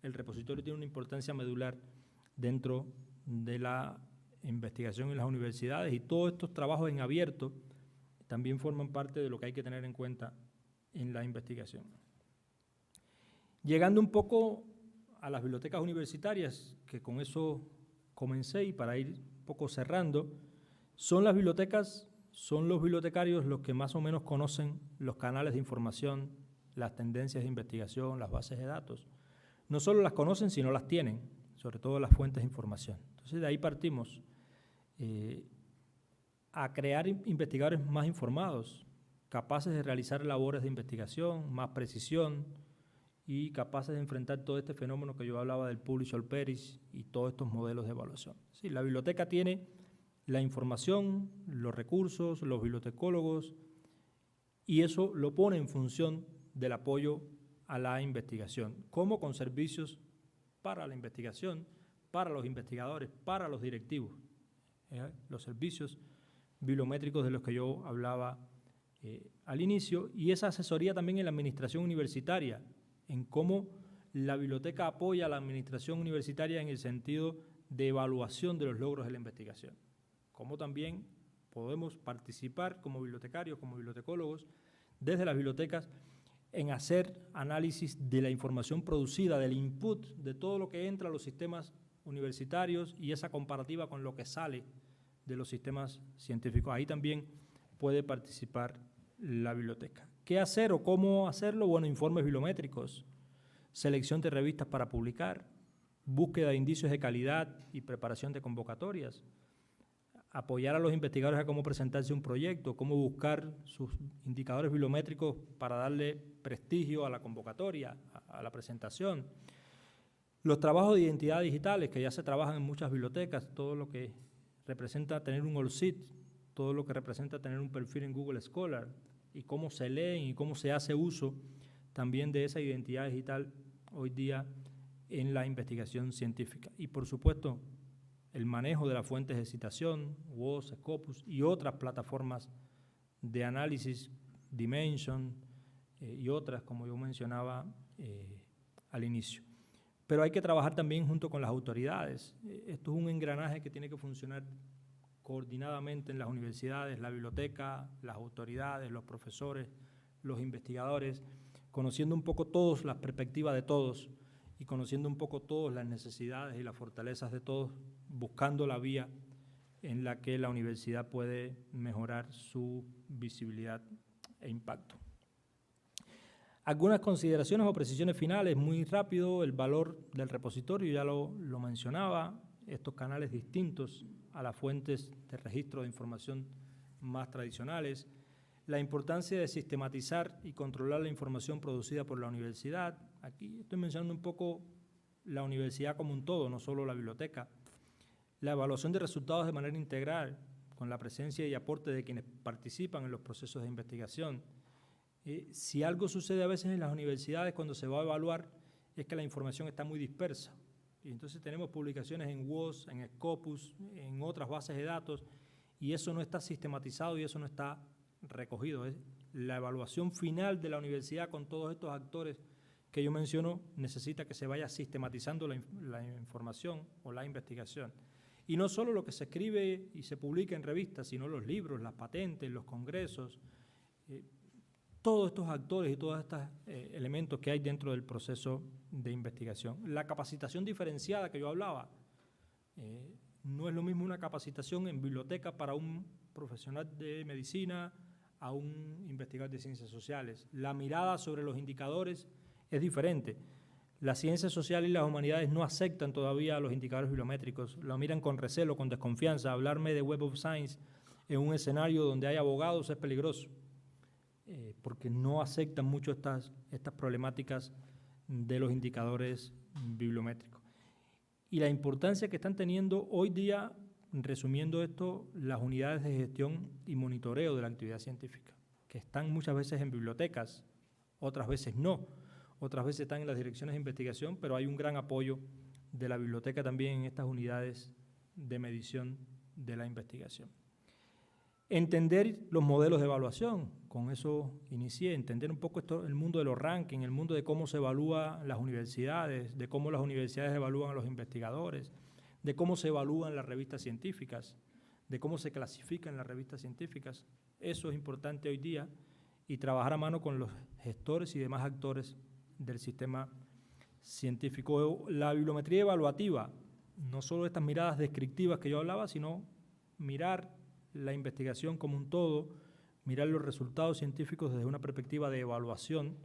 El repositorio tiene una importancia medular dentro de la investigación en las universidades, y todos estos trabajos en abierto también forman parte de lo que hay que tener en cuenta en la investigación. Llegando un poco a las bibliotecas universitarias, que con eso comencé, y para ir un poco cerrando, son las bibliotecas, son los bibliotecarios los que más o menos conocen los canales de información, las tendencias de investigación, las bases de datos. No solo las conocen, sino las tienen, sobre todo las fuentes de información. Entonces, de ahí partimos a crear investigadores más informados, capaces de realizar labores de investigación, más precisión, y capaces de enfrentar todo este fenómeno que yo hablaba del publish or perish y todos estos modelos de evaluación. Sí, la biblioteca tiene la información, los recursos, los bibliotecólogos, y eso lo pone en función del apoyo a la investigación, como con servicios para la investigación, para los investigadores, para los directivos, los servicios bibliométricos de los que yo hablaba al inicio, y esa asesoría también en la administración universitaria, en cómo la biblioteca apoya a la administración universitaria en el sentido de evaluación de los logros de la investigación. Cómo también podemos participar como bibliotecarios, como bibliotecólogos, desde las bibliotecas, en hacer análisis de la información producida, del input, de todo lo que entra a los sistemas universitarios y esa comparativa con lo que sale de los sistemas científicos. Ahí también puede participar la biblioteca. ¿Qué hacer o cómo hacerlo? Bueno, informes bibliométricos, selección de revistas para publicar, búsqueda de indicios de calidad y preparación de convocatorias, apoyar a los investigadores a cómo presentarse un proyecto, cómo buscar sus indicadores bibliométricos para darle prestigio a la convocatoria, a la presentación. Los trabajos de identidad digitales que ya se trabajan en muchas bibliotecas, todo lo que representa tener un OLCIT, todo lo que representa tener un perfil en Google Scholar, y cómo se leen y cómo se hace uso también de esa identidad digital hoy día en la investigación científica. Y por supuesto, el manejo de las fuentes de citación, WOS, Scopus y otras plataformas de análisis, Dimension y otras, como yo mencionaba al inicio. Pero hay que trabajar también junto con las autoridades. Esto es un engranaje que tiene que funcionar coordinadamente en las universidades, la biblioteca, las autoridades, los profesores, los investigadores, conociendo un poco todos las perspectivas de todos y conociendo un poco todas las necesidades y las fortalezas de todos, buscando la vía en la que la universidad puede mejorar su visibilidad e impacto. Algunas consideraciones o precisiones finales, muy rápido. El valor del repositorio, ya lo mencionaba, estos canales distintos a las fuentes de registro de información más tradicionales, la importancia de sistematizar y controlar la información producida por la universidad. Aquí estoy mencionando un poco la universidad como un todo, no solo la biblioteca. La evaluación de resultados de manera integral, con la presencia y aporte de quienes participan en los procesos de investigación. Si algo sucede a veces en las universidades cuando se va a evaluar, es que la información está muy dispersa. Y entonces tenemos publicaciones en WOS, en Scopus, en otras bases de datos, y eso no está sistematizado y eso no está recogido. La evaluación final de la universidad con todos estos actores que yo menciono necesita que se vaya sistematizando la información o la investigación. Y no solo lo que se escribe y se publica en revistas, sino los libros, las patentes, los congresos, todos estos actores y todos estos elementos que hay dentro del proceso de investigación. La capacitación diferenciada que yo hablaba, no es lo mismo una capacitación en biblioteca para un profesional de medicina a un investigador de ciencias sociales. La mirada sobre los indicadores es diferente. Las ciencias sociales y las humanidades no aceptan todavía los indicadores bibliométricos, lo miran con recelo, con desconfianza. Hablarme de Web of Science en un escenario donde hay abogados es peligroso, porque no aceptan mucho estas problemáticas de los indicadores bibliométricos. Y la importancia que están teniendo hoy día, resumiendo esto, las unidades de gestión y monitoreo de la actividad científica, que están muchas veces en bibliotecas, otras veces no, otras veces están en las direcciones de investigación, pero hay un gran apoyo de la biblioteca también en estas unidades de medición de la investigación. Entender los modelos de evaluación, con eso inicié, entender un poco el mundo de los rankings, el mundo de cómo se evalúan las universidades, de cómo las universidades evalúan a los investigadores, de cómo se evalúan las revistas científicas, de cómo se clasifican las revistas científicas. Eso es importante hoy día, y trabajar a mano con los gestores y demás actores del sistema científico. La bibliometría evaluativa, no solo estas miradas descriptivas que yo hablaba, sino mirar la investigación como un todo, mirar los resultados científicos desde una perspectiva de evaluación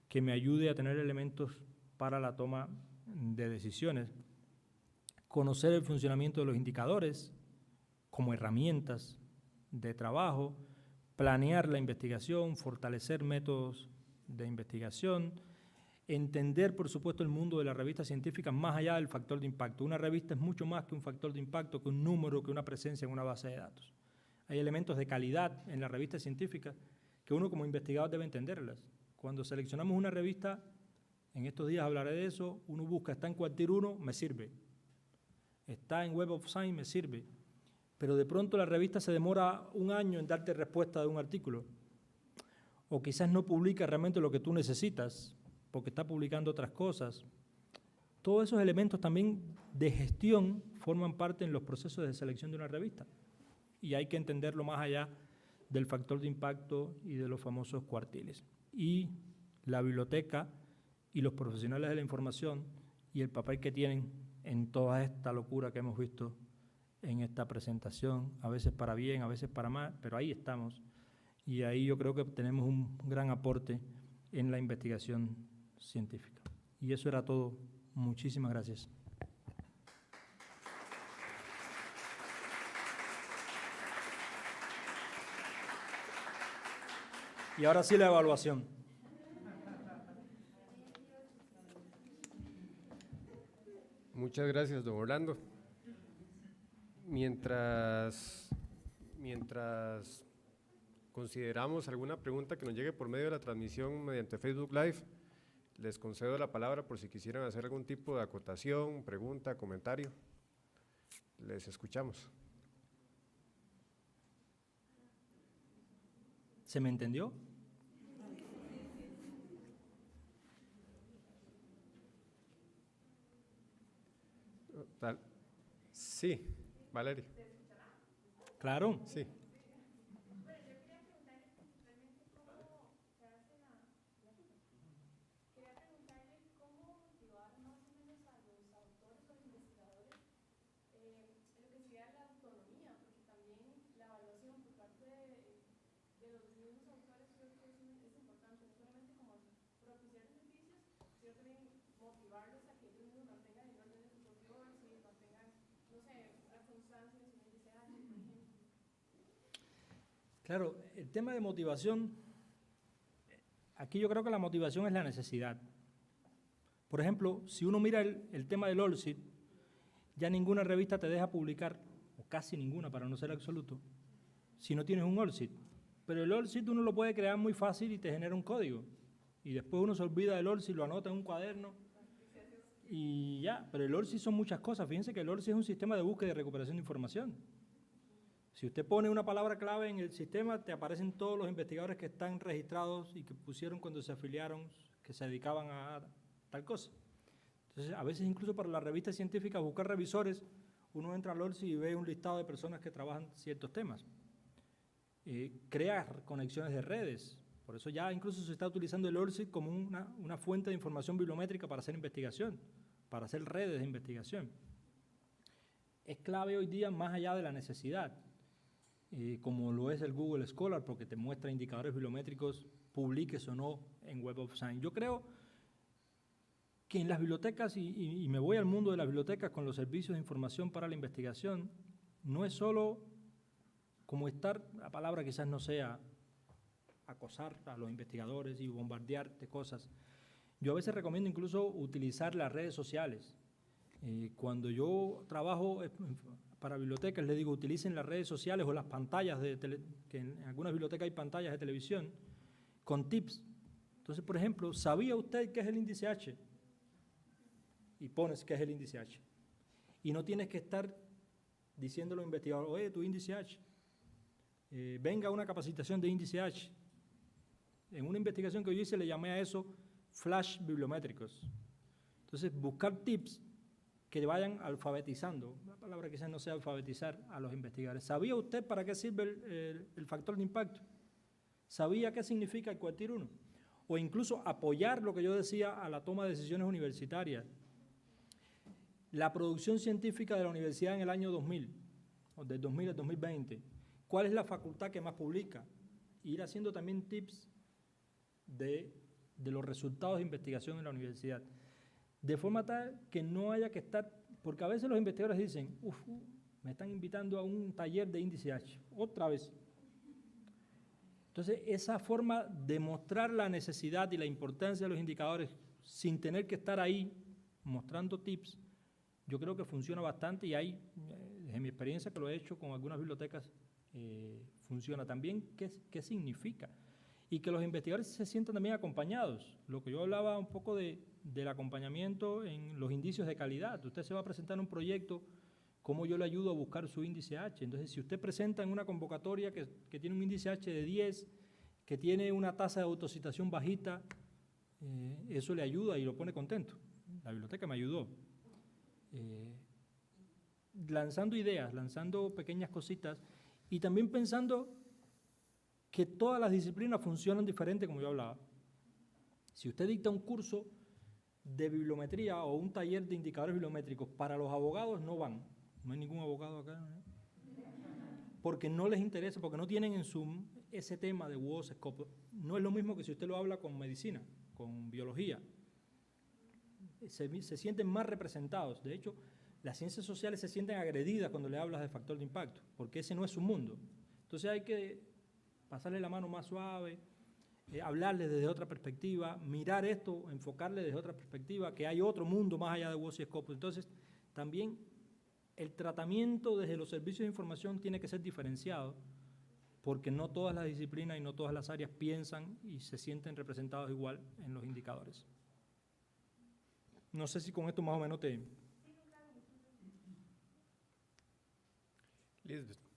que me ayude a tener elementos para la toma de decisiones. Conocer el funcionamiento de los indicadores como herramientas de trabajo, planear la investigación, fortalecer métodos de investigación, entender, por supuesto, el mundo de las revistas científicas más allá del factor de impacto. Una revista es mucho más que un factor de impacto, que un número, que una presencia en una base de datos. Hay elementos de calidad en las revistas científicas que uno como investigador debe entenderlas. Cuando seleccionamos una revista, en estos días hablaré de eso, uno busca, está en Quartil 1, me sirve. Está en Web of Science, me sirve. Pero de pronto la revista se demora un año en darte respuesta de un artículo. O quizás no publica realmente lo que tú necesitas, porque está publicando otras cosas. Todos esos elementos también de gestión forman parte en los procesos de selección de una revista. Y hay que entenderlo más allá del factor de impacto y de los famosos cuartiles. Y la biblioteca y los profesionales de la información y el papel que tienen en toda esta locura que hemos visto en esta presentación, a veces para bien, a veces para mal, pero ahí estamos. Y ahí yo creo que tenemos un gran aporte en la investigación científica. Y eso era todo. Muchísimas gracias. Y ahora sí la evaluación. Muchas gracias, don Orlando. Mientras consideramos alguna pregunta que nos llegue por medio de la transmisión mediante Facebook Live, les concedo la palabra por si quisieran hacer algún tipo de acotación, pregunta, comentario. Les escuchamos. ¿Se me entendió? Sí, Valeria. Claro. Sí. Claro, el tema de motivación, aquí yo creo que la motivación es la necesidad. Por ejemplo, si uno mira el tema del OLCID, ya ninguna revista te deja publicar, o casi ninguna para no ser absoluto, si no tienes un OLCID. Pero el OLCID uno lo puede crear muy fácil y te genera un código. Y después uno se olvida del OLCID, lo anota en un cuaderno y ya. Pero el OLCID son muchas cosas. Fíjense que el OLCID es un sistema de búsqueda y recuperación de información. Si usted pone una palabra clave en el sistema, te aparecen todos los investigadores que están registrados y que pusieron cuando se afiliaron, que se dedicaban a tal cosa. Entonces, a veces incluso para las revistas científicas, buscar revisores, uno entra al OLCID y ve un listado de personas que trabajan ciertos temas. Crear conexiones de redes. Por eso ya incluso se está utilizando el OLCID como una fuente de información bibliométrica para hacer investigación, para hacer redes de investigación. Es clave hoy día más allá de la necesidad. Como lo es el Google Scholar, porque te muestra indicadores bibliométricos, publiques o no en Web of Science. Yo creo que en las bibliotecas, y me voy al mundo de las bibliotecas con los servicios de información para la investigación, no es solo como estar, la palabra quizás no sea acosar a los investigadores y bombardear de cosas. Yo a veces recomiendo incluso utilizar las redes sociales. Cuando yo trabajo para bibliotecas, les digo, utilicen las redes sociales o las pantallas, que en algunas bibliotecas hay pantallas de televisión, con tips. Entonces, por ejemplo, ¿sabía usted qué es el índice H? Y pones qué es el índice H. Y no tienes que estar diciéndole a los investigadores, oye, tu índice H, venga una capacitación de índice H. En una investigación que yo hice le llamé a eso flash bibliométricos. Entonces, buscar tips que vayan alfabetizando, la palabra quizás no sea alfabetizar a los investigadores. ¿Sabía usted para qué sirve el factor de impacto? ¿Sabía qué significa el cuartil 1? O incluso apoyar lo que yo decía a la toma de decisiones universitarias. La producción científica de la universidad en el año 2000, o del 2000 al 2020, ¿cuál es la facultad que más publica? Ir haciendo también tips de los resultados de investigación en la universidad. De forma tal que no haya que estar, porque a veces los investigadores dicen, me están invitando a un taller de índice H, otra vez. Entonces, esa forma de mostrar la necesidad y la importancia de los indicadores sin tener que estar ahí mostrando tips, yo creo que funciona bastante y hay, desde mi experiencia que lo he hecho con algunas bibliotecas, funciona. También, ¿qué significa? Y que los investigadores se sientan también acompañados. Lo que yo hablaba un poco del acompañamiento en los indicios de calidad. Usted se va a presentar en un proyecto, ¿cómo yo le ayudo a buscar su índice H? Entonces, si usted presenta en una convocatoria que tiene un índice H de 10, que tiene una tasa de autocitación bajita, eso le ayuda y lo pone contento. La biblioteca me ayudó. Lanzando ideas, lanzando pequeñas cositas y también pensando que todas las disciplinas funcionan diferente, como yo hablaba. Si usted dicta un curso de bibliometría o un taller de indicadores bibliométricos para los abogados, no van. No hay ningún abogado acá, ¿no? Porque no les interesa, porque no tienen en ese tema de WOS, SCOP. No es lo mismo que si usted lo habla con medicina, con biología. Se sienten más representados. De hecho, las ciencias sociales se sienten agredidas cuando le hablas de factor de impacto, porque ese no es su mundo. Entonces hay que pasarle la mano más suave, hablarle desde otra perspectiva, mirar esto, enfocarle desde otra perspectiva, que hay otro mundo más allá de WOS y SCOP. Entonces, también el tratamiento desde los servicios de información tiene que ser diferenciado, porque no todas las disciplinas y no todas las áreas piensan y se sienten representados igual en los indicadores. No sé si con esto más o menos te... Lisbeth.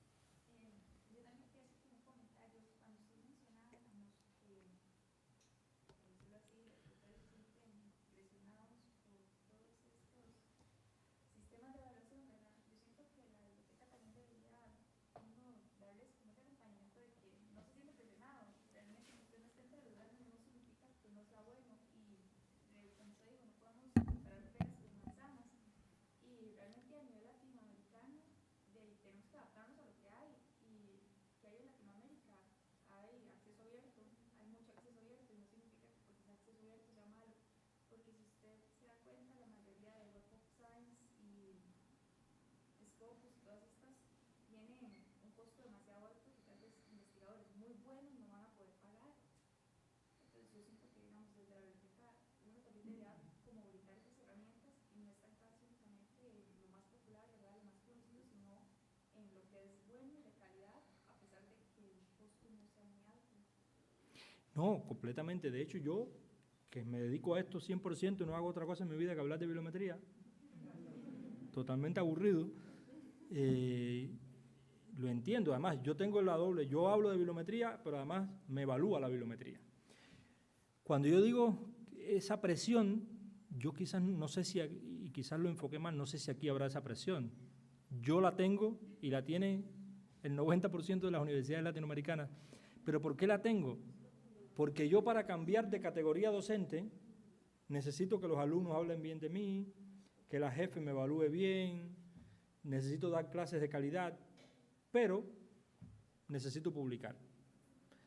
No, completamente. De hecho, yo, que me dedico a esto 100% y no hago otra cosa en mi vida que hablar de bibliometría, totalmente aburrido, lo entiendo. Además, yo tengo la doble, yo hablo de bibliometría, pero además me evalúa la bibliometría. Cuando yo digo esa presión, yo quizás, no sé si, y quizás lo enfoqué mal, no sé si aquí habrá esa presión. Yo la tengo y la tiene el 90% de las universidades latinoamericanas. ¿Pero por qué la tengo? Porque yo, para cambiar de categoría docente, necesito que los alumnos hablen bien de mí, que la jefe me evalúe bien, necesito dar clases de calidad, pero necesito publicar.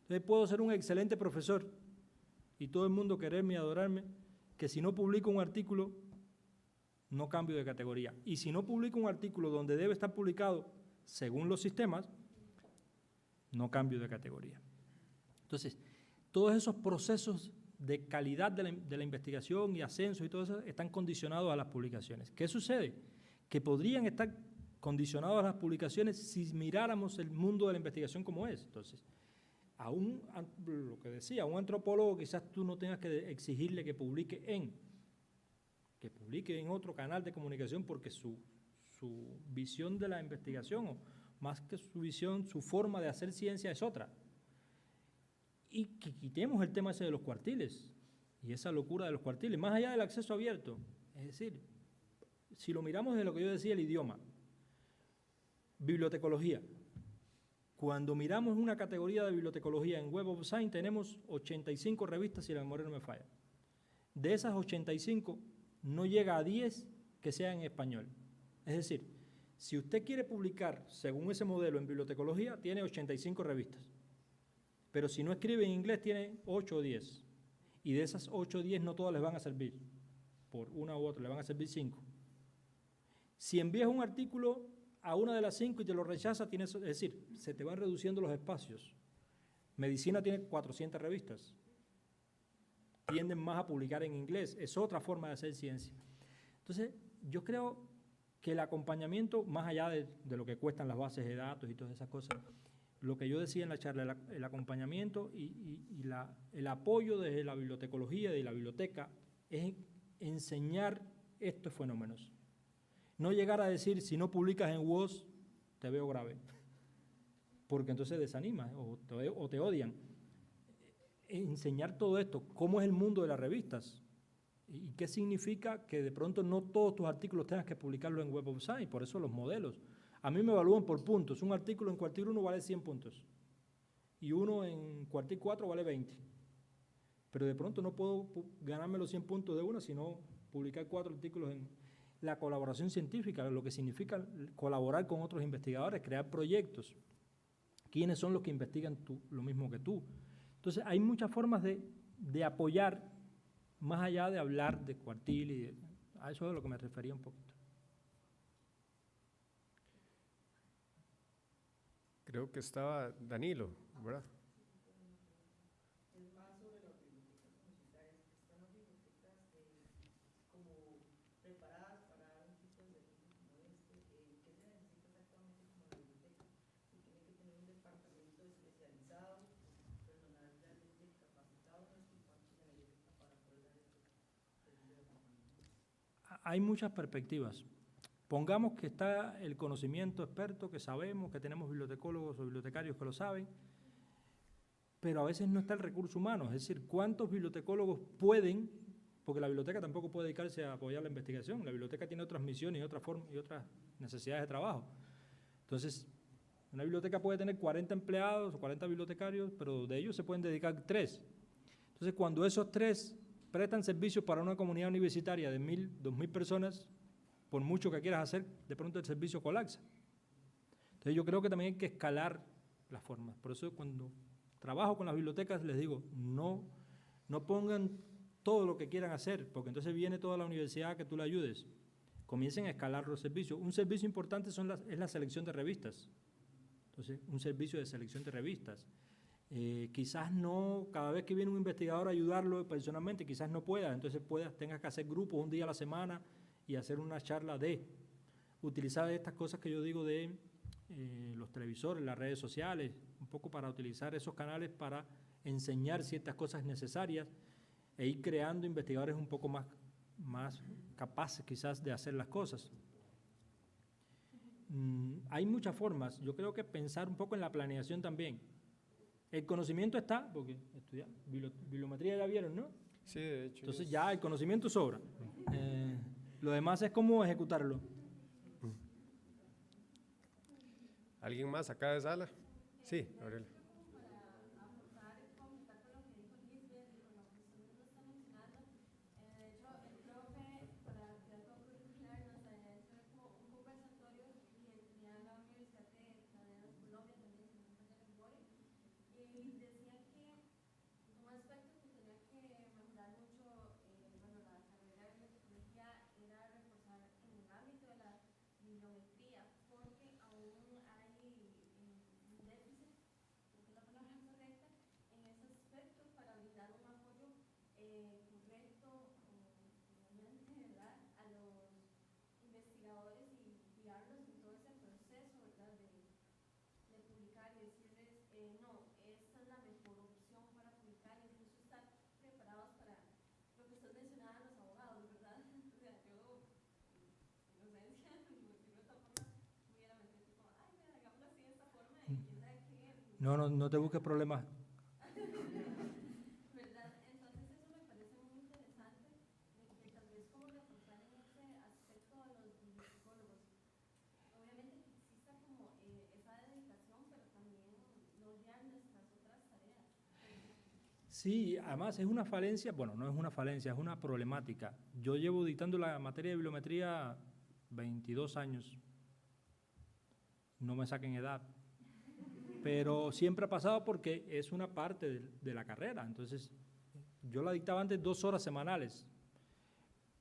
Entonces puedo ser un excelente profesor y todo el mundo quererme y adorarme, que si no publico un artículo, no cambio de categoría. Y si no publico un artículo donde debe estar publicado según los sistemas, no cambio de categoría. Entonces, todos esos procesos de calidad de la investigación y ascenso y todo eso están condicionados a las publicaciones. ¿Qué sucede? Que podrían estar condicionados a las publicaciones si miráramos el mundo de la investigación como es. Entonces, lo que decía, a un antropólogo quizás tú no tengas que exigirle que publique en otro canal de comunicación porque su su visión de la investigación, o más que su visión, su forma de hacer ciencia es otra. Y que quitemos el tema ese de los cuartiles y esa locura de los cuartiles, más allá del acceso abierto. Es decir, si lo miramos de lo que yo decía, el idioma, bibliotecología. Cuando miramos una categoría de bibliotecología en Web of Science, tenemos 85 revistas, si la memoria no me falla. De esas 85, no llega a 10 que sean en español. Es decir, si usted quiere publicar según ese modelo en bibliotecología, tiene 85 revistas. Pero si no escribe en inglés, tiene 8 o 10. Y de esas 8 o 10 no todas les van a servir. Por una u otra, le van a servir 5. Si envías un artículo a una de las 5 y te lo rechaza, es decir, se te van reduciendo los espacios. Medicina tiene 400 revistas. Tienden más a publicar en inglés. Es otra forma de hacer ciencia. Entonces, yo creo que el acompañamiento, más allá de lo que cuestan las bases de datos y todas esas cosas, lo que yo decía en la charla, el acompañamiento y el apoyo desde la bibliotecología, de la biblioteca, es enseñar estos fenómenos. No llegar a decir, si no publicas en WOS, te veo grave, porque entonces desanimas o te odian. Enseñar todo esto, cómo es el mundo de las revistas y qué significa que de pronto no todos tus artículos tengas que publicarlos en Web of Science, por eso los modelos. A mí me evalúan por puntos, un artículo en Quartil 1 vale 100 puntos y uno en Quartil 4 vale 20. Pero de pronto no puedo ganarme los 100 puntos de una, sino publicar 4 artículos en la colaboración científica, lo que significa colaborar con otros investigadores, crear proyectos. ¿Quiénes son los que investigan lo mismo que tú? Entonces, hay muchas formas de apoyar, más allá de hablar de Quartil, a eso es a lo que me refería un poquito. Creo que estaba Danilo, ¿verdad? Hay muchas perspectivas. Pongamos que está el conocimiento experto, que sabemos, que tenemos bibliotecólogos o bibliotecarios que lo saben, pero a veces no está el recurso humano. Es decir, ¿cuántos bibliotecólogos pueden? Porque la biblioteca tampoco puede dedicarse a apoyar la investigación. La biblioteca tiene otras misiones y otras formas y otras necesidades de trabajo. Entonces, una biblioteca puede tener 40 empleados o 40 bibliotecarios, pero de ellos se pueden dedicar 3. Entonces, cuando esos 3 prestan servicios para una comunidad universitaria de 1.000, 2.000 personas, por mucho que quieras hacer, de pronto el servicio colapsa. Entonces yo creo que también hay que escalar las formas. Por eso cuando trabajo con las bibliotecas les digo, no pongan todo lo que quieran hacer, porque entonces viene toda la universidad a que tú le ayudes. Comiencen a escalar los servicios. Un servicio importante es la selección de revistas. Entonces, un servicio de selección de revistas. Quizás no, cada vez que viene un investigador a ayudarlo personalmente, quizás no pueda, entonces tengas que hacer grupos un día a la semana y hacer una charla utilizar estas cosas que yo digo de los televisores, las redes sociales, un poco para utilizar esos canales para enseñar ciertas cosas necesarias e ir creando investigadores un poco más capaces quizás de hacer las cosas. Hay muchas formas, yo creo que pensar un poco en la planeación también. El conocimiento está, porque estudiar bibliometría ya vieron, ¿no? Sí, de hecho. Entonces ya el conocimiento sobra. Lo demás es cómo ejecutarlo. ¿Alguien más acá de sala? Sí, Gabriela. No te busques problemas. ¿Verdad? Entonces eso me parece muy interesante, de tal vez como reforzar en ese aspecto a los bibliotecólogos. Obviamente que exista como esa dedicación, pero también no olvidar nuestras otras tareas. Sí, además es una falencia, bueno, no es una falencia, es una problemática. Yo llevo dictando la materia de bibliometría 22 años. No me saquen edad. Pero siempre ha pasado porque es una parte de la carrera. Entonces, yo la dictaba antes 2 horas semanales.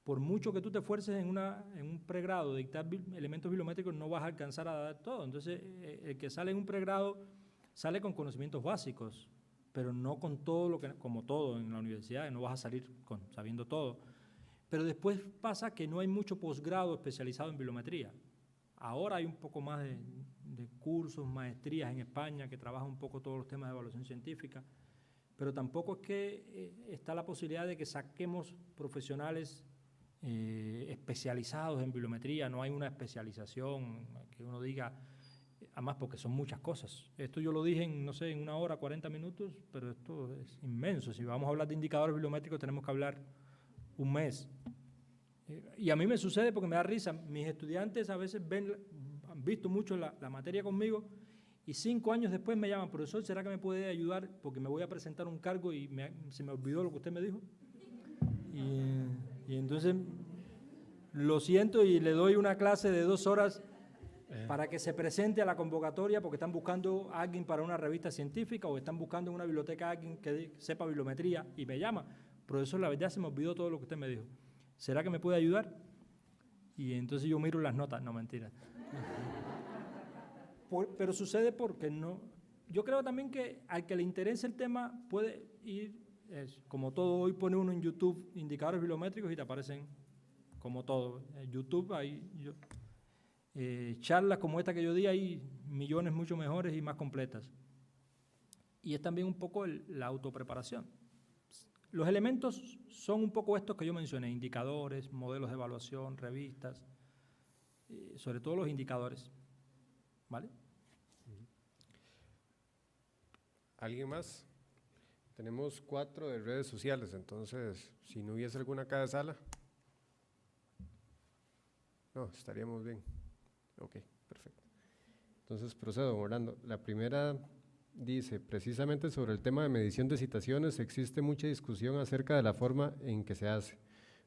Por mucho que tú te esfuerces en un pregrado de dictar elementos bibliométricos, no vas a alcanzar a dar todo. Entonces, el que sale en un pregrado sale con conocimientos básicos, pero no con todo lo que, como todo en la universidad, no vas a salir sabiendo todo. Pero después pasa que no hay mucho posgrado especializado en bibliometría. Ahora hay un poco más de cursos, maestrías en España que trabajan un poco todos los temas de evaluación científica, pero tampoco es que está la posibilidad de que saquemos profesionales especializados en bibliometría. No hay una especialización que uno diga, además porque son muchas cosas. Esto yo lo dije en, no sé, en 1 hora, 40 minutos, pero esto es inmenso. Si vamos a hablar de indicadores bibliométricos tenemos que hablar un mes. Y a mí me sucede porque me da risa. Mis estudiantes a veces han visto mucho la materia conmigo y 5 años después me llaman, profesor, ¿será que me puede ayudar? Porque me voy a presentar un cargo y se me olvidó lo que usted me dijo. Y entonces lo siento y le doy una clase de 2 horas para que se presente a la convocatoria porque están buscando a alguien para una revista científica o están buscando en una biblioteca a alguien que sepa bibliometría y me llama. Profesor, la verdad se me olvidó todo lo que usted me dijo. ¿Será que me puede ayudar? Y entonces yo miro las notas. No, mentira. Pero sucede porque no. Yo creo también que al que le interese el tema puede ir, como todo, hoy pone uno en YouTube indicadores bibliométricos y te aparecen como todo. En YouTube hay charlas como esta que yo di, hay millones mucho mejores y más completas. Y es también un poco la autopreparación. Los elementos son un poco estos que yo mencioné, indicadores, modelos de evaluación, revistas, sobre todo los indicadores, ¿vale? ¿Alguien más? Tenemos 4 de redes sociales, entonces, si no hubiese alguna cada sala, no, estaríamos bien. Ok, perfecto. Entonces, procedo, Orlando. La primera dice, precisamente sobre el tema de medición de citaciones, existe mucha discusión acerca de la forma en que se hace.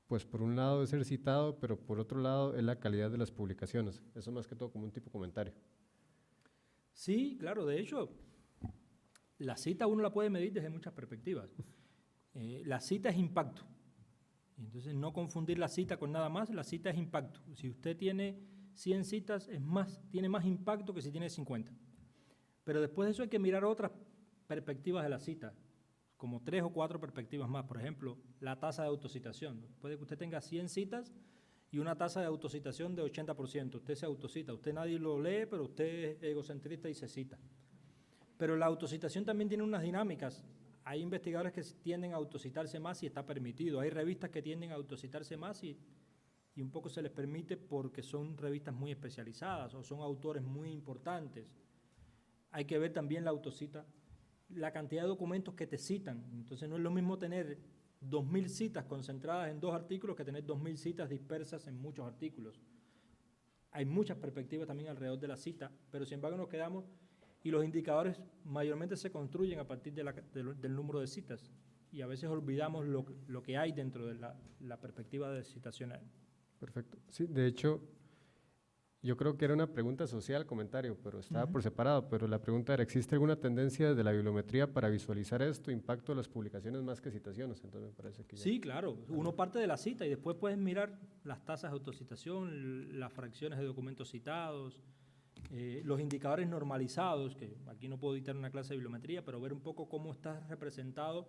Pues por un lado es ser citado, pero por otro lado es la calidad de las publicaciones. Eso más que todo como un tipo de comentario. Sí, claro, de hecho, la cita uno la puede medir desde muchas perspectivas. La cita es impacto. Entonces, no confundir la cita con nada más, la cita es impacto. Si usted tiene 100 citas, tiene más impacto que si tiene 50. Pero después de eso hay que mirar otras perspectivas de la cita, como 3 o 4 perspectivas más. Por ejemplo, la tasa de autocitación. Puede que usted tenga 100 citas y una tasa de autocitación de 80%. Usted se autocita, usted nadie lo lee, pero usted es egocentrista y se cita. Pero la autocitación también tiene unas dinámicas. Hay investigadores que tienden a autocitarse más y está permitido. Hay revistas que tienden a autocitarse más y un poco se les permite porque son revistas muy especializadas o son autores muy importantes. Hay que ver también la autocita, la cantidad de documentos que te citan. Entonces no es lo mismo tener 2.000 citas concentradas en 2 artículos que tener 2.000 citas dispersas en muchos artículos. Hay muchas perspectivas también alrededor de la cita, pero sin embargo nos quedamos y los indicadores mayormente se construyen a partir del número de citas y a veces olvidamos lo que hay dentro de la perspectiva de citacional. Perfecto. Sí, de hecho, yo creo que era una pregunta social, comentario, pero estaba por separado, pero la pregunta era, ¿existe alguna tendencia desde la bibliometría para visualizar esto, impacto de las publicaciones más que citaciones? Entonces me parece que sí, claro, uno parte de la cita y después puedes mirar las tasas de autocitación, las fracciones de documentos citados, los indicadores normalizados, que aquí no puedo dictar una clase de bibliometría, pero ver un poco cómo estás representado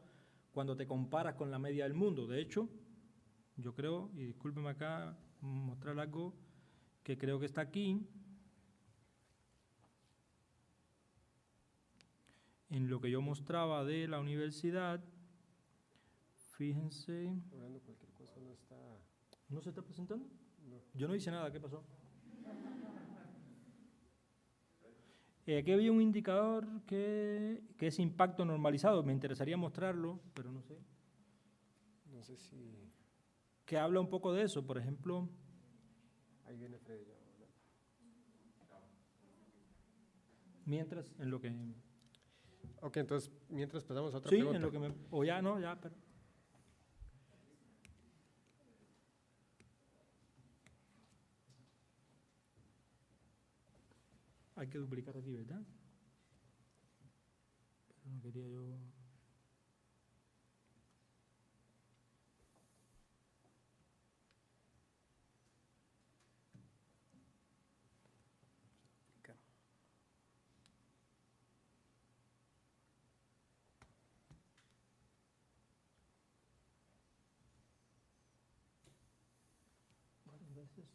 cuando te comparas con la media del mundo. De hecho, yo creo, y discúlpeme acá, mostrar algo que creo que está aquí, en lo que yo mostraba de la universidad. Fíjense. cualquier cosa no está... ¿No se está presentando? No. Yo no hice nada, ¿qué pasó? Aquí había un indicador que es impacto normalizado, me interesaría mostrarlo, pero no sé. No sé si... Que habla un poco de eso, por ejemplo. Ahí viene Freddy ya. Mientras, en lo que... Ok, entonces, mientras pasamos a otra Sí, pregunta. en lo que me... O ya, no, ya, pero... Hay que duplicar aquí, ¿verdad? Pero no quería yo... Gracias.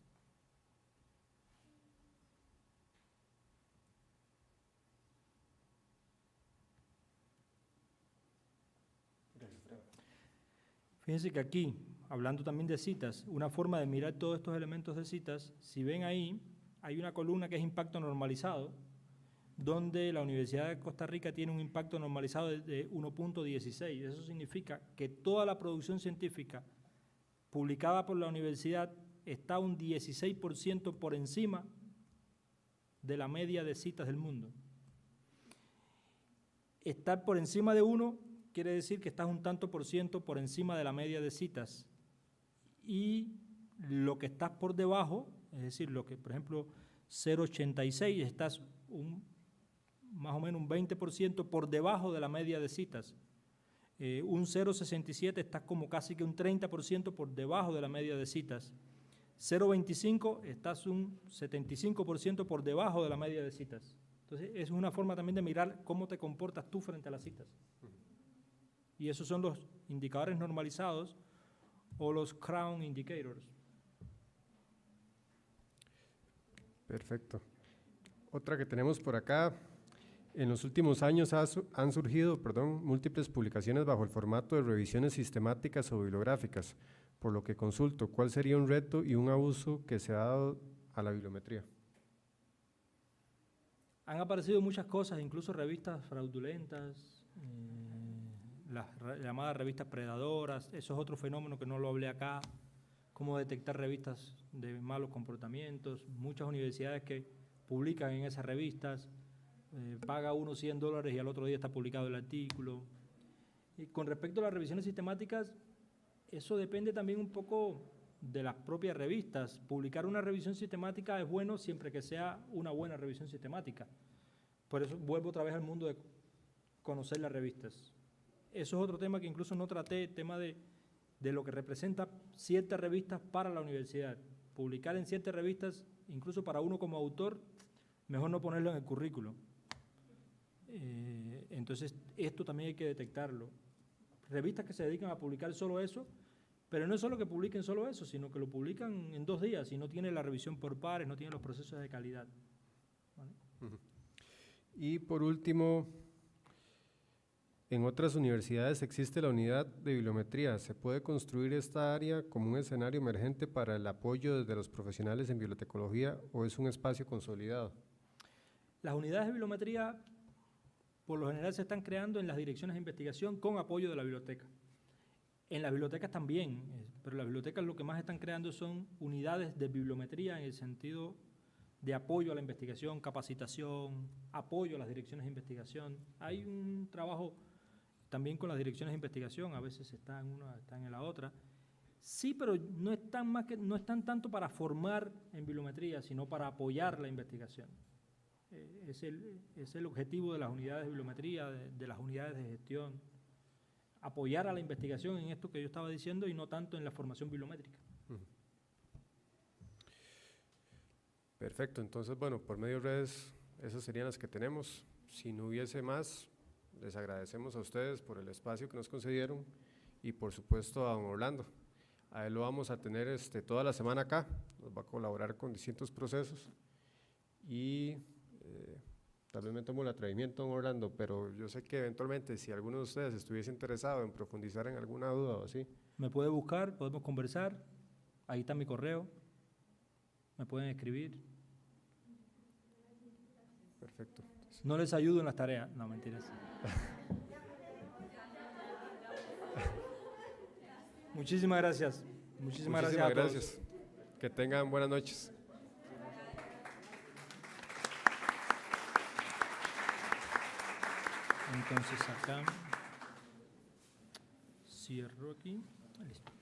Fíjense que aquí, hablando también de citas, una forma de mirar todos estos elementos de citas, si ven ahí, hay una columna que es impacto normalizado, donde la Universidad de Costa Rica tiene un impacto normalizado de 1.16. Eso significa que toda la producción científica publicada por la universidad está un 16% por encima de la media de citas del mundo. Estar por encima de 1 quiere decir que estás un tanto por ciento por encima de la media de citas. Y lo que estás por debajo, es decir, lo que, por ejemplo, 0.86, estás más o menos un 20% por debajo de la media de citas. Un 0.67 estás como casi que un 30% por debajo de la media de citas. 0.25 estás un 75% por debajo de la media de citas. Entonces, es una forma también de mirar cómo te comportas tú frente a las citas. Y esos son los indicadores normalizados o los Crown Indicators. Perfecto. Otra que tenemos por acá. En los últimos años han surgido múltiples publicaciones bajo el formato de revisiones sistemáticas o bibliográficas, por lo que consulto, ¿cuál sería un reto y un abuso que se ha dado a la bibliometría? Han aparecido muchas cosas, incluso revistas fraudulentas, las llamadas revistas predadoras, eso es otro fenómeno que no lo hablé acá, cómo detectar revistas de malos comportamientos, muchas universidades que publican en esas revistas, paga uno $100 y al otro día está publicado el artículo. Y con respecto a las revisiones sistemáticas, eso depende también un poco de las propias revistas. Publicar una revisión sistemática es bueno siempre que sea una buena revisión sistemática. Por eso vuelvo otra vez al mundo de conocer las revistas. Eso es otro tema que incluso no traté, el tema de lo que representa ciertas revistas para la universidad. Publicar en ciertas revistas, incluso para uno como autor, mejor no ponerlo en el currículo. Entonces, esto también hay que detectarlo. Revistas que se dedican a publicar solo eso, pero no es solo que publiquen solo eso, sino que lo publican en 2 días y no tiene la revisión por pares, no tiene los procesos de calidad. ¿Vale? Y por último, en otras universidades existe la unidad de bibliometría. ¿Se puede construir esta área como un escenario emergente para el apoyo desde los profesionales en bibliotecología o es un espacio consolidado? Las unidades de bibliometría, por lo general, se están creando en las direcciones de investigación con apoyo de la biblioteca. En las bibliotecas también, pero las bibliotecas lo que más están creando son unidades de bibliometría en el sentido de apoyo a la investigación, capacitación, apoyo a las direcciones de investigación. Hay un trabajo también con las direcciones de investigación, a veces está en una, está en la otra. Sí, pero no están tanto para formar en bibliometría, sino para apoyar la investigación. Es el objetivo de las unidades de bibliometría, de las unidades de gestión, apoyar a la investigación en esto que yo estaba diciendo y no tanto en la formación bibliométrica. Perfecto, entonces, bueno, por medio de redes, esas serían las que tenemos. Si no hubiese más, les agradecemos a ustedes por el espacio que nos concedieron y por supuesto a don Orlando. A él lo vamos a tener toda la semana acá, nos va a colaborar con distintos procesos y tal vez me tomo el atrevimiento, don Orlando, pero yo sé que eventualmente si alguno de ustedes estuviese interesado en profundizar en alguna duda o así. Me puede buscar, podemos conversar, ahí está mi correo, me pueden escribir. Perfecto. No les ayudo en las tareas. No, mentiras. Muchísimas gracias. Muchísimas gracias a todos. gracias. Que tengan buenas noches. Entonces acá cierro aquí. Listo.